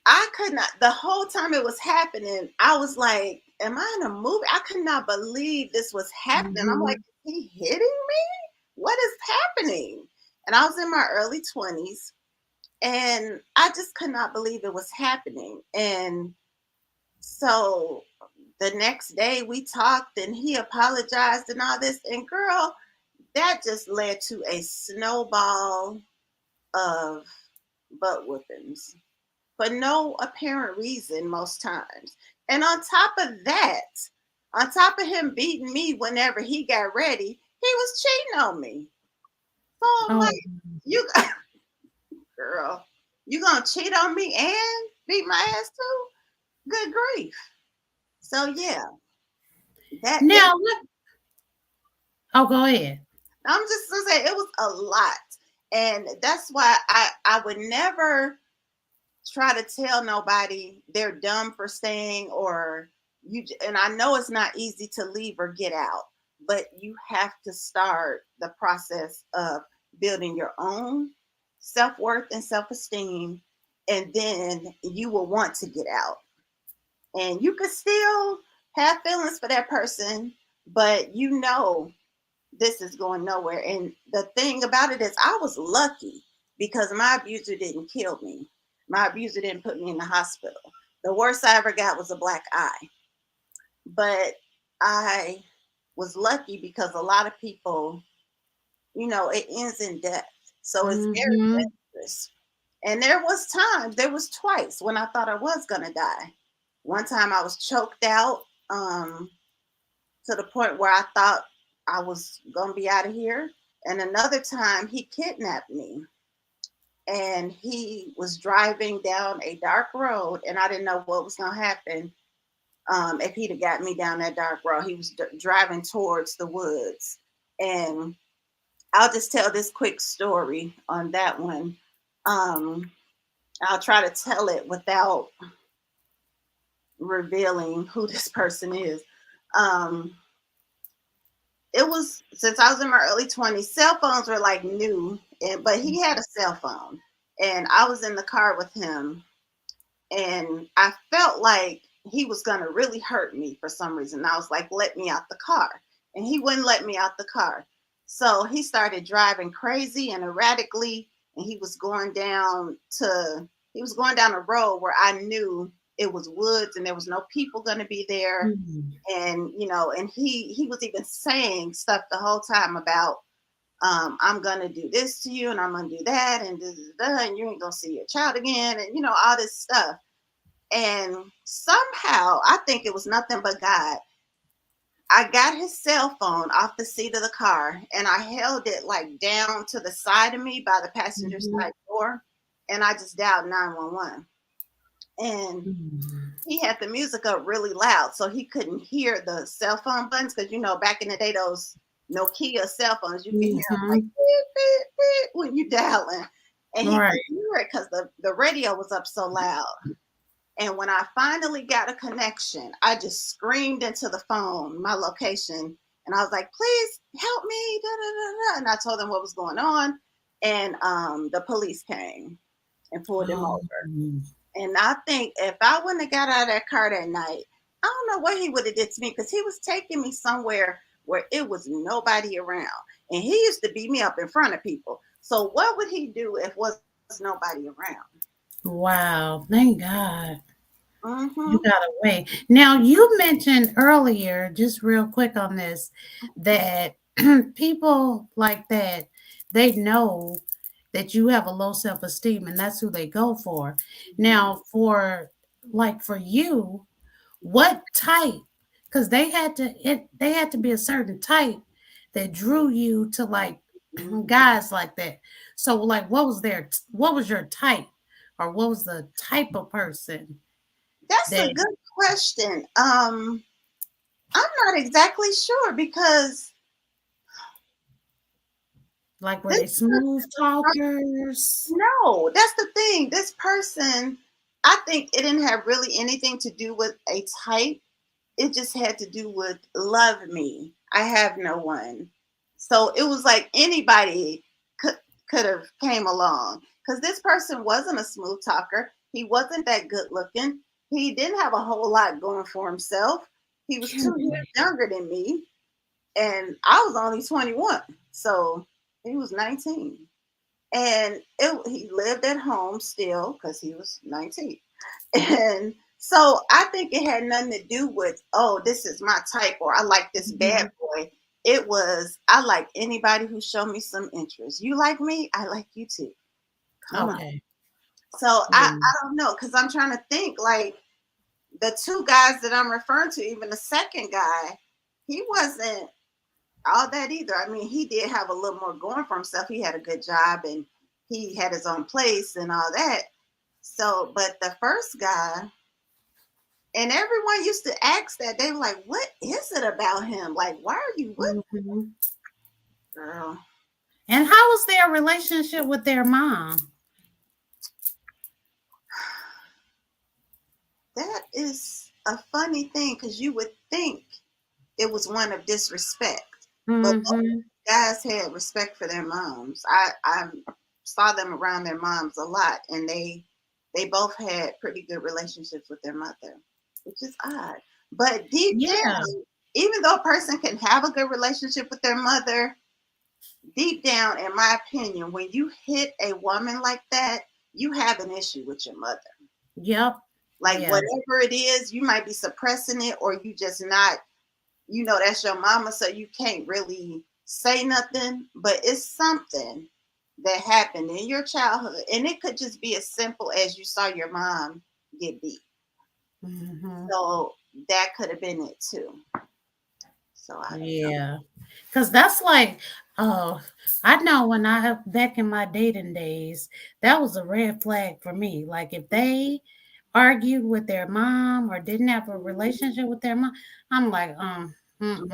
I could not, the whole time it was happening, I was like, am I in a movie? I could not believe this was happening. I'm like, is he hitting me? What is happening? And I was in my early 20s and I just could not believe it was happening. And so the next day we talked and he apologized and all this. And girl, that just led to a snowball of butt whoopings for no apparent reason most times. And on top of that, on top of him beating me whenever he got ready, he was cheating on me. So I'm like, you girl, you gonna cheat on me and beat my ass too? Good grief. So yeah, that it, Now what oh go ahead. I'm just gonna say it was a lot. And that's why I would never try to tell nobody they're dumb for staying or you, and I know it's not easy to leave or get out, but you have to start the process of building your own self-worth and self-esteem, and then you will want to get out. And you could still have feelings for that person, but you know this is going nowhere. And the thing about it is I was lucky because my abuser didn't kill me. My abuser didn't put me in the hospital. The worst I ever got was a black eye. But I was lucky because a lot of people, you know, it ends in death. So it's very dangerous. And there was twice when I thought I was going to die. One time I was choked out to the point where I thought I was going to be out of here. And another time he kidnapped me and he was driving down a dark road and I didn't know what was going to happen if he'd have got me down that dark road. He was driving towards the woods. And I'll just tell this quick story on that one. I'll try to tell it without revealing who this person is. It was since I was in my early 20s, cell phones were like new, but he had a cell phone. And I was in the car with him and I felt like he was going to really hurt me for some reason. I was like, let me out the car. And he wouldn't let me out the car. So he started driving crazy and erratically. And he was going down a road where I knew it was woods and there was no people going to be there. And, you know, and he was even saying stuff the whole time about, I'm going to do this to you and I'm going to do that and and you ain't going to see your child again. And, you know, all this stuff. And somehow, I think it was nothing but God. I got his cell phone off the seat of the car and I held it like down to the side of me by the passenger side door. and I just dialed 911. And he had the music up really loud, so he couldn't hear the cell phone buttons. Because back in the day, those Nokia cell phones, you can hear them like beep, beep, beep, when you dialing, and he couldn't hear it because the radio was up so loud. And when I finally got a connection, I just screamed into the phone my location, and I was like, "Please help me!" Da, da, da, da. And I told them what was going on, and the police came and pulled him over. And I think if I wouldn't have got out of that car that night, I don't know what he would have did to me, because he was taking me somewhere where it was nobody around. And he used to beat me up in front of people. So what would he do if was nobody around? Wow. Thank God. Mm-hmm. You got away. Now, you mentioned earlier, just real quick on this, that people like that, they know that you have a low self-esteem and that's who they go for. Now, for you, what type? Because they had to be a certain type that drew you to guys like that. So like what was your type, or what was the type of person That's that, a good question. I'm not exactly sure, because like, were they smooth talkers? no, that's the thing. This person, I think it didn't have really anything to do with a type. It just had to do with love me. I have no one. So it was like anybody could have came along, because this person wasn't a smooth talker. He wasn't that good looking. He didn't have a whole lot going for himself. He was 2 years younger than me, and I was only 21. So he was 19. And he lived at home still because he was 19. And so I think it had nothing to do with, oh, this is my type, or I like this bad boy. It was, I like anybody who showed me some interest. You like me, I like you too. Come on. So I don't know, because I'm trying to think, like, the two guys that I'm referring to, even the second guy, he wasn't all that either. I mean, he did have a little more going for himself. He had a good job and he had his own place and all that. So, but the first guy, and everyone used to ask that. They were like, "What is it about him? Like, why are you with him?" Girl. And how was their relationship with their mom? That is a funny thing, because you would think it was one of disrespect, but both guys had respect for their moms. I saw them around their moms a lot, and they both had pretty good relationships with their mother, which is odd. But deep down, even though a person can have a good relationship with their mother, deep down, in my opinion, when you hit a woman like that, you have an issue with your mother. Yep. Like, whatever it is, you might be suppressing it, or you just not, that's your mama, so you can't really say nothing, but it's something that happened in your childhood. And it could just be as simple as you saw your mom get beat. So that could have been it too. So because that's like, I know when I have back in my dating days, that was a red flag for me. Like, if they argued with their mom or didn't have a relationship with their mom, I'm like, right, because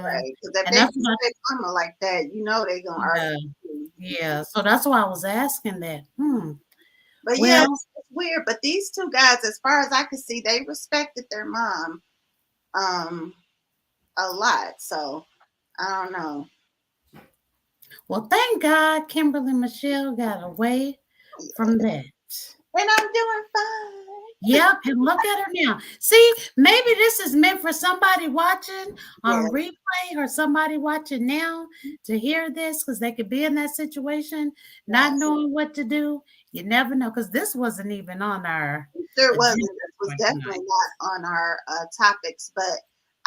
if they say mama like that, they're gonna argue. Yeah, so that's why I was asking that. But yeah, it's weird. But these two guys, as far as I could see, they respected their mom a lot. So I don't know. Well, thank God Kimberly Michelle got away from that. And I'm doing fine. Yep, and look at her now. See, maybe this is meant for somebody watching on replay, or somebody watching now to hear this, because they could be in that situation, not knowing what to do. You never know, because this wasn't even on our. Sure wasn't. This was definitely not on our topics, but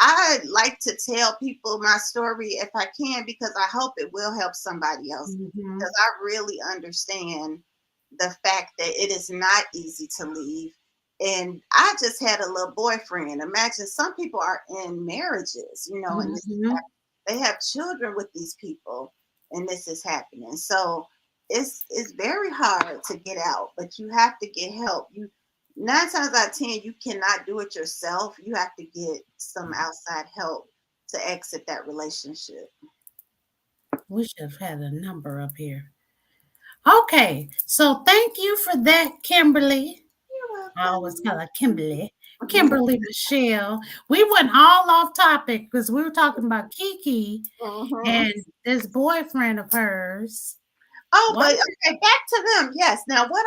I like to tell people my story if I can, because I hope it will help somebody else. Because I really understand the fact that it is not easy to leave. And I just had a little boyfriend. Imagine, some people are in marriages, and they have children with these people, and this is happening. So it's very hard to get out, but you have to get help. You 9 times out of 10 you cannot do it yourself. You have to get some outside help to exit that relationship. We should have had a number up here. Okay, so thank you for that, Kimberly. You're I always call her welcome. Kimberly. Kimberly Michelle. We went all off topic because we were talking about Kiki Mhm. and this boyfriend of hers. Oh, What? but okay, back to them. Yes. Now, what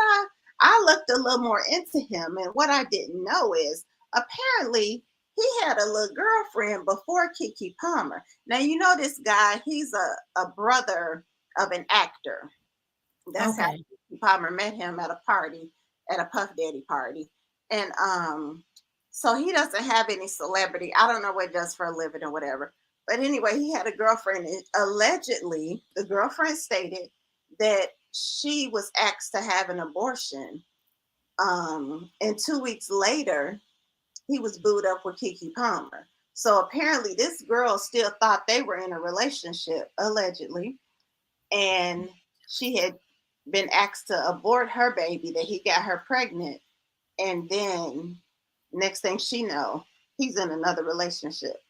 I looked a little more into him, and what I didn't know is apparently he had a little girlfriend before Kiki Palmer. Now, you know this guy. He's a brother of an actor. That's how Okay. Kiki Palmer met him at a party, at a Puff Daddy party, and so he doesn't have any celebrity. I don't know what he does for a living or whatever. But anyway, he had a girlfriend. And allegedly, the girlfriend stated that she was asked to have an abortion. And 2 weeks later, he was booed up with Kiki Palmer. So apparently, this girl still thought they were in a relationship, allegedly. And she had been asked to abort her baby that he got her pregnant. And then next thing she know, he's in another relationship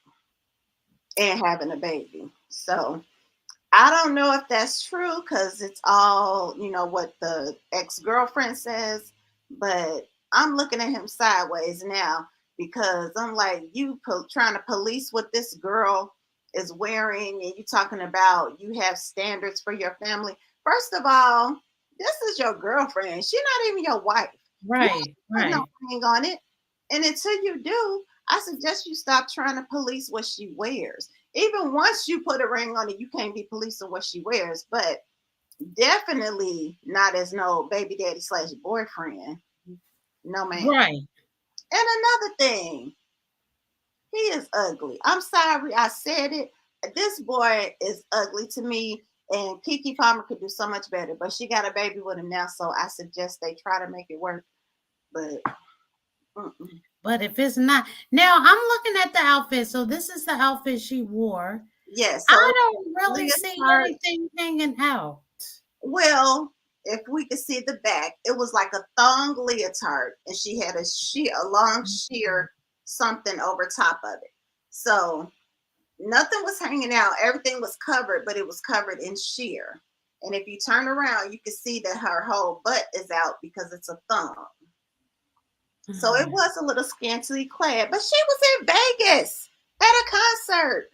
and having a baby. So I don't know if that's true because it's all, what the ex girlfriend says, but I'm looking at him sideways now because I'm like, trying to police what this girl is wearing, and you talking about you have standards for your family. First of all, this is your girlfriend. She's not even your wife. You Right, don't put no right. ring on it. And until you do, I suggest you stop trying to police what she wears. Even once you put a ring on it, you can't be policing what she wears, but definitely not as no baby daddy slash boyfriend. No, ma'am. Right. And another thing, he is ugly. I'm sorry, I said it. This boy is ugly to me, and Kiki Palmer could do so much better, but she got a baby with him now, so I suggest they try to make it work. But mm-mm. But if it's not, now I'm looking at the outfit. So this is the outfit she wore. Yeah, so I it's don't really see leotard. anything hanging out. Well, if we could see the back, it was like a thong leotard, and she had a long sheer something over top of it. So nothing was hanging out. Everything was covered, but it was covered in sheer. And if you turn around, you can see that her whole butt is out because it's a thong. So it was a little scantily clad, but she was in Vegas at a concert.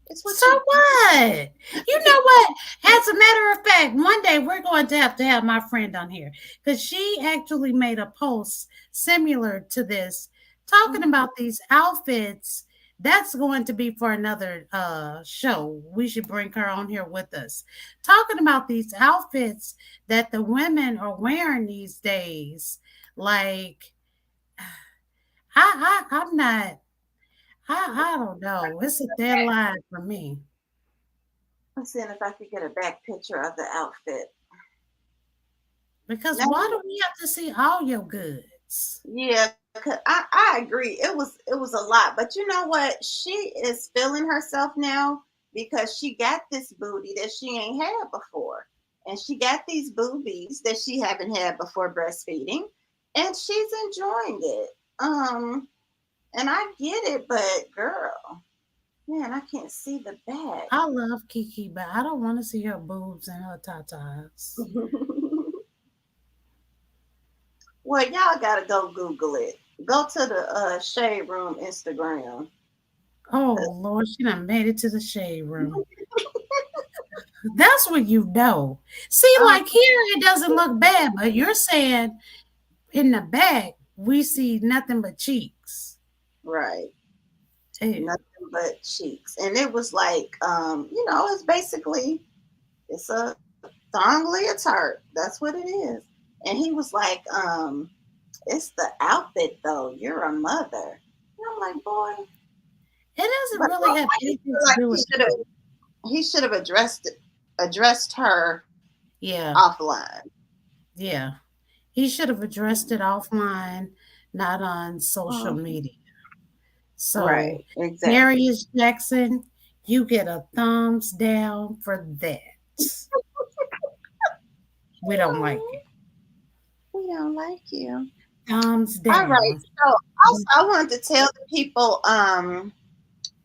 It's what So you what? You know what? As a matter of fact, one day we're going to have my friend on here because she actually made a post similar to this, talking do. about these outfits. That's going to be for another show. We should bring her on here with us, talking about these outfits that the women are wearing these days. Like, I'm not. I don't know. It's a deadline for me. I'm seeing if I could get a back picture of the outfit. Because Now, why do we have to see all your goods? yeah, 'cause I agree. It was a lot, but you know what? She is feeling herself now because she got this booty that she ain't had before, and she got these boobies that she haven't had before breastfeeding, and she's enjoying it. And I get it, but girl, man, I can't see the back. I love Kiki, but I don't want to see her boobs and her tatas. Well, y'all gotta go Google it. Go to the Shade Room Instagram. Oh Lord, she done made it to the shade room. That's what you know. See, Um, like here it doesn't look bad, but you're saying in the back we see nothing but cheeks. right. Ew. Nothing but cheeks. And it was like, it's basically it's a thong leotard. That's what it is. And he was like, it's the outfit though. You're a mother. And I'm like, boy, It doesn't but really have I just anything feel to like do with that. he should have addressed her Yeah, offline. yeah. He should have addressed it offline, not on social Mhm. media. So, Right, exactly. Darius Jackson, you get a thumbs down for that. We don't like it. We don't like you. Thumbs All right. down. So also I wanted to tell the people,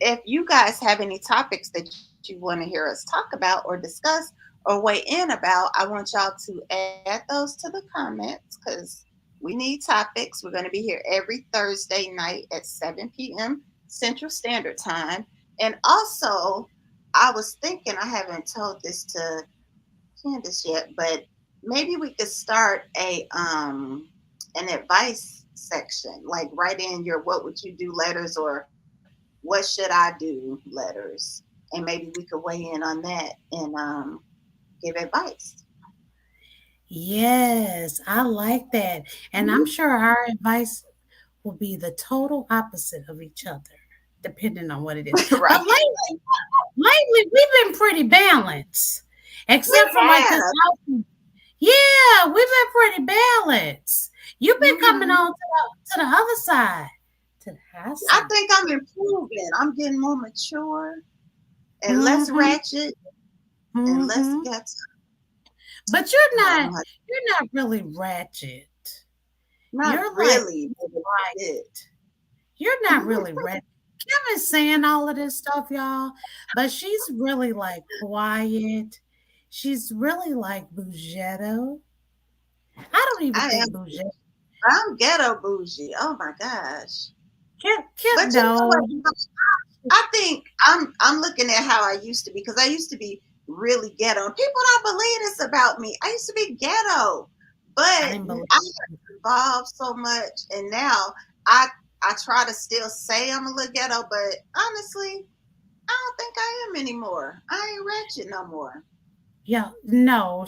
if you guys have any topics that you want to hear us talk about or discuss or weigh in about, I want y'all to add those to the comments because we need topics. We're going to be here every Thursday night at 7 p.m. Central Standard Time. And also, I was thinking, I haven't told this to Candace yet, but maybe we could start an advice section, like write in your what would you do letters or what should I do letters, and maybe we could weigh in on that and give advice. Yes, I like that. And I'm Mhm. sure our advice will be the total opposite of each other, depending on what it is. But Right. lately we've been pretty balanced, We except for like this have. house. Yeah, we've been pretty balanced. You've been coming Mhm. on to the other side, to the high I side. think I'm improving. I'm getting more mature and less Mm-hmm. ratchet and less Mm-hmm. ghetto. But I don't know how, you're not really ratchet. not You're like really, but quiet. it. You're not really ratchet. Kim is saying all of this stuff, y'all, but she's really like quiet. She's really like Bougetto. I don't even I think am. Bougetto. I'm ghetto bougie. Oh my gosh. Kim, But you know no. what? I think I'm looking at how I used to be because I used to be really ghetto. And people don't believe this about me. I used to be ghetto, but I didn't believe I it. evolved so much, and now I I try to still say I'm a little ghetto, but honestly, I don't think I am anymore. I ain't ratchet no more. Yeah, no,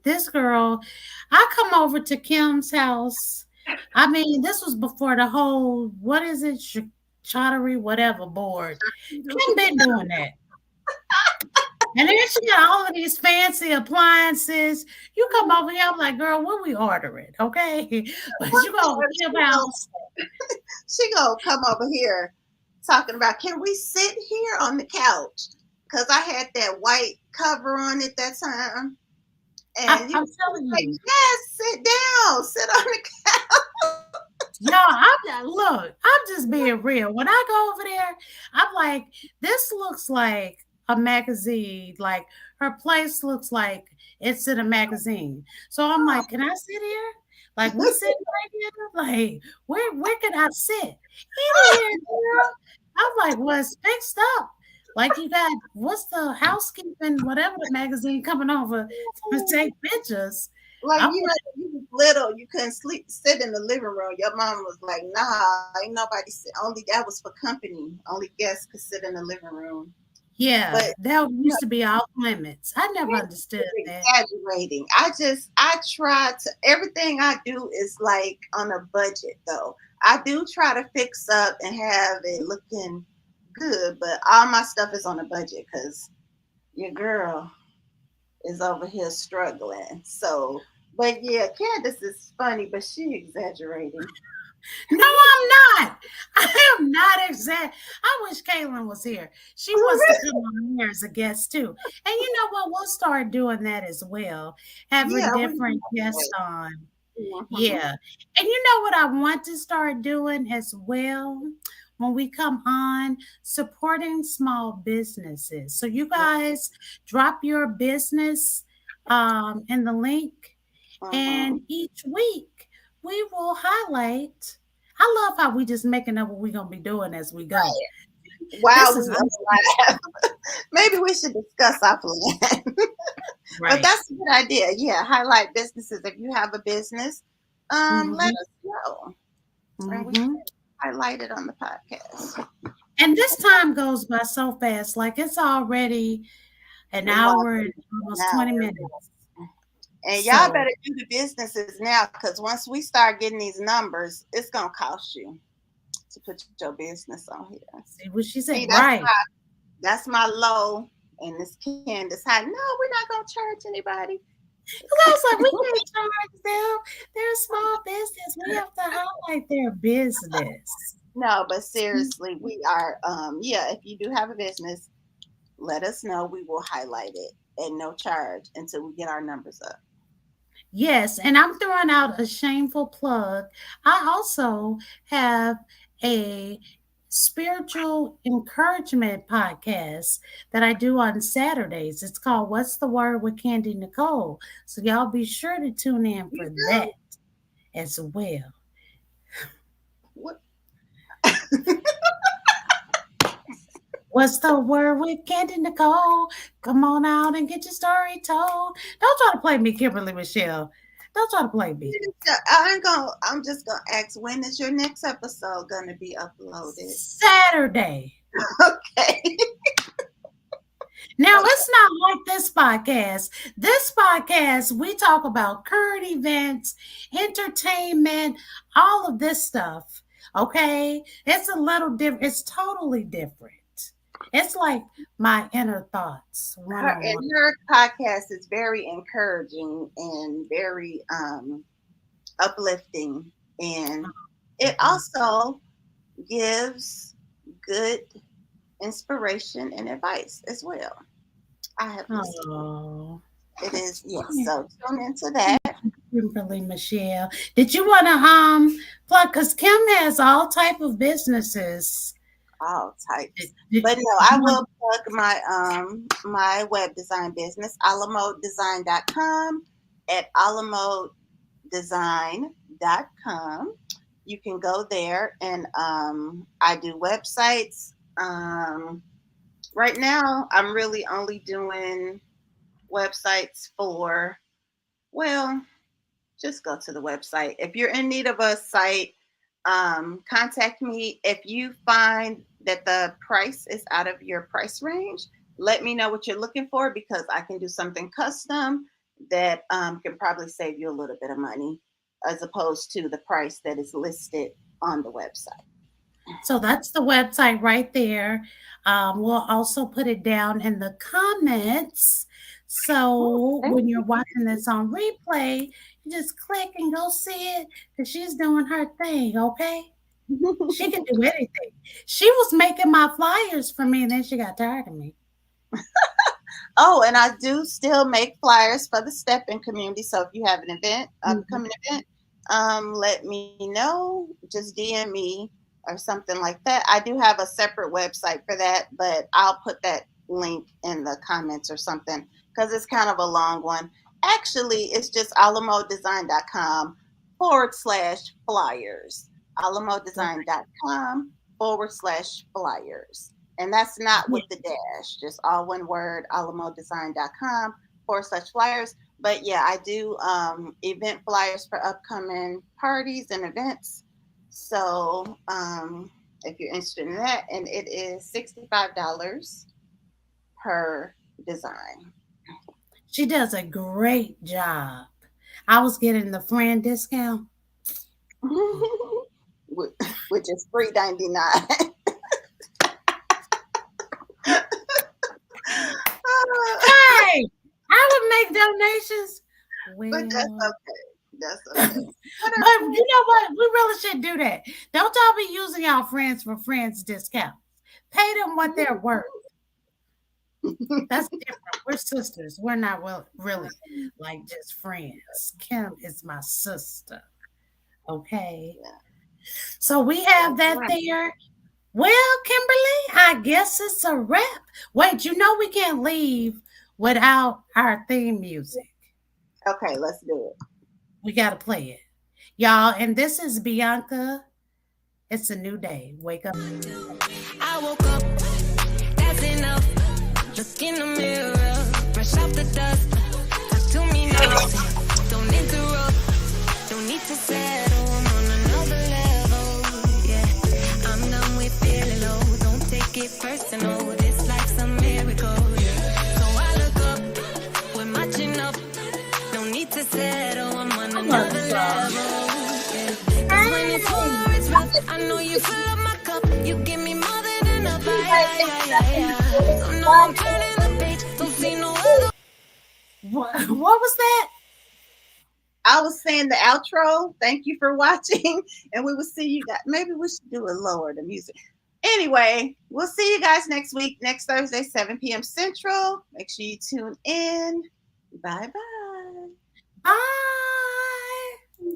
this girl, I come over to Kim's house. I mean, this was before the whole, what is it, chartery, whatever board. Kim been doing that. And then she got all of these fancy appliances. You come over here, I'm like, girl, what we ordering? Okay. But you go over to Kim's house. She gonna come over here talking about, can we sit here on the couch? Because I had that white cover on it that time. And you I'm was telling like, you. yes, sit down, sit on the Y'all, I'm not, look, I'm just being real. When I go over there, I'm like, this looks like a magazine. Like her place looks like it's in a magazine. So I'm like, can I sit here? Like we sitting right here? Like, where can I sit? In here, girl. I'm like, well, it's fixed up. Like you got what's the housekeeping, whatever the magazine coming over to couch. take pictures. Like I'm you know, you was little, you couldn't sit in the living room. Your mom was like, nah, ain't nobody sit. Only that was for company. Only guests could sit in the living room. Yeah, But that you know, used to be off limits. I never understood that. exaggerating. I try to, everything I do is like on a budget though. I do try to fix up and have it looking good, but all my stuff is on a budget because your girl is over here struggling. So, but yeah, Candace is funny, but she exaggerating. No, I'm not. I am not exact. I wish Caitlin was here. She wants to come on here as a guest too. And you know what? We'll start doing that as well, having Yeah, we different guests on. hmm. Yeah. And you know what I want to start doing as well when we come on? Supporting small businesses. So you guys drop your business in the link, Hmm. and each week we will highlight. I love how we just making up what we're gonna be doing as we go. This While we is are live, maybe we should discuss our plan. But right. that's a good idea. Yeah, highlight businesses. If you have a business, let Hmm. us know, and we Hmm. highlight it on the podcast. And this time goes by so fast. Like it's already an We want hour and almost now, 20 minutes. and y'all So better do the businesses now, because once we start getting these numbers, it's gonna cost you to put your business on here. see what she See, said. Right. that's my low, and this Candace high. No, we're not gonna charge anybody. Because I was like, we can't charge them. They're a small business. We have to highlight their business. No, but seriously, we are. Yeah, if you do have a business, let us know. We will highlight it at no charge until we get our numbers up. Yes, and I'm throwing out a shameful plug. I also have a spiritual encouragement podcast that I do on Saturdays. It's called What's the Word with Candy Nicole. So y'all be sure to tune in You for do? that as well. What? What's the word with Candy Nicole? Come on out and get your story told. Don't try to play me, Kimberly Michelle. Don't try to play me. I ain't gonna. I'm just gonna ask, when is your next episode gonna be uploaded? Saturday. Okay. Now, it's not like this podcast. This podcast, we talk about current events, entertainment, all of this stuff. Okay? It's a little different. It's totally different. It's like my inner thoughts one Her on one. and her podcast is very encouraging and very uplifting, and it also gives good inspiration and advice as well. I have listened. Oh, It is, yes. So tune into that. Kimberly Michelle. Did you want to plug? Because Kim has all type of businesses. All types. Did But you no, I want will plug my web design business, alamodesign.com, at alamodesign.com. You can go there, and I do websites. Right now I'm really only doing websites for, well, just go to the website. If you're in need of a site, contact me. If you find that the price is out of your price range, let me know what you're looking for, because I can do something custom that can probably save you a little bit of money as opposed to the price that is listed on the website. So that's the website right there. We'll also put it down in the comments. Oh, So thank when you're watching this on replay, you just click and go see it because she's doing her thing, okay? you. She can do anything. She was making my flyers for me and then she got tired of me. Oh, and I do still make flyers for the Step-In community. So if you have an event, upcoming event, let me know. Just DM me or something like that. I do have a separate website for that, but I'll put that link in the comments or something, because it's kind of a long one. Actually, it's just alamodesign.com/flyers. alamodesign.com/flyers. And that's not with the dash, just all one word, alamodesign.com/flyers. But yeah, I do event flyers for upcoming parties and events. So if you're interested in that, and it is $65 per design. She does a great job. I was getting the friend discount. Which is $3.99. Hey, I would make donations. But that's Well, okay. That's okay. but you know what? We really should do that. Don't y'all be using y'all friends for friends discounts. Pay them what they're worth. That's different. We're sisters. We're not really like just friends. Kim is my sister. Okay. So we have that there. Well, Kimberly, I guess it's a wrap. Wait, you know we can't leave without our theme music. Okay, let's do it. We got to play it. Y'all, and this is Bianca. It's a new day. Wake up. I woke up, that's enough. Look in the mirror, brush off the dust. Talk to me now, don't interrupt. Don't need to settle, I'm on another level. Yeah, I'm done with feeling low. Don't take it personal, this life's a miracle. Yeah. So I look up, we're matching up. Don't need to settle, I'm on another level. Yeah. 'Cause when it's war, it's rough. I know you fill up my cup. You give me more than enough. So now I'm turning the page. Don't see no other. What was that? I was saying the outro. Thank you for watching. And we will see you guys. Maybe we should do it lower, the music. Anyway, we'll see you guys next week, next Thursday, 7 p.m. Central. Make sure you tune in. Bye-bye.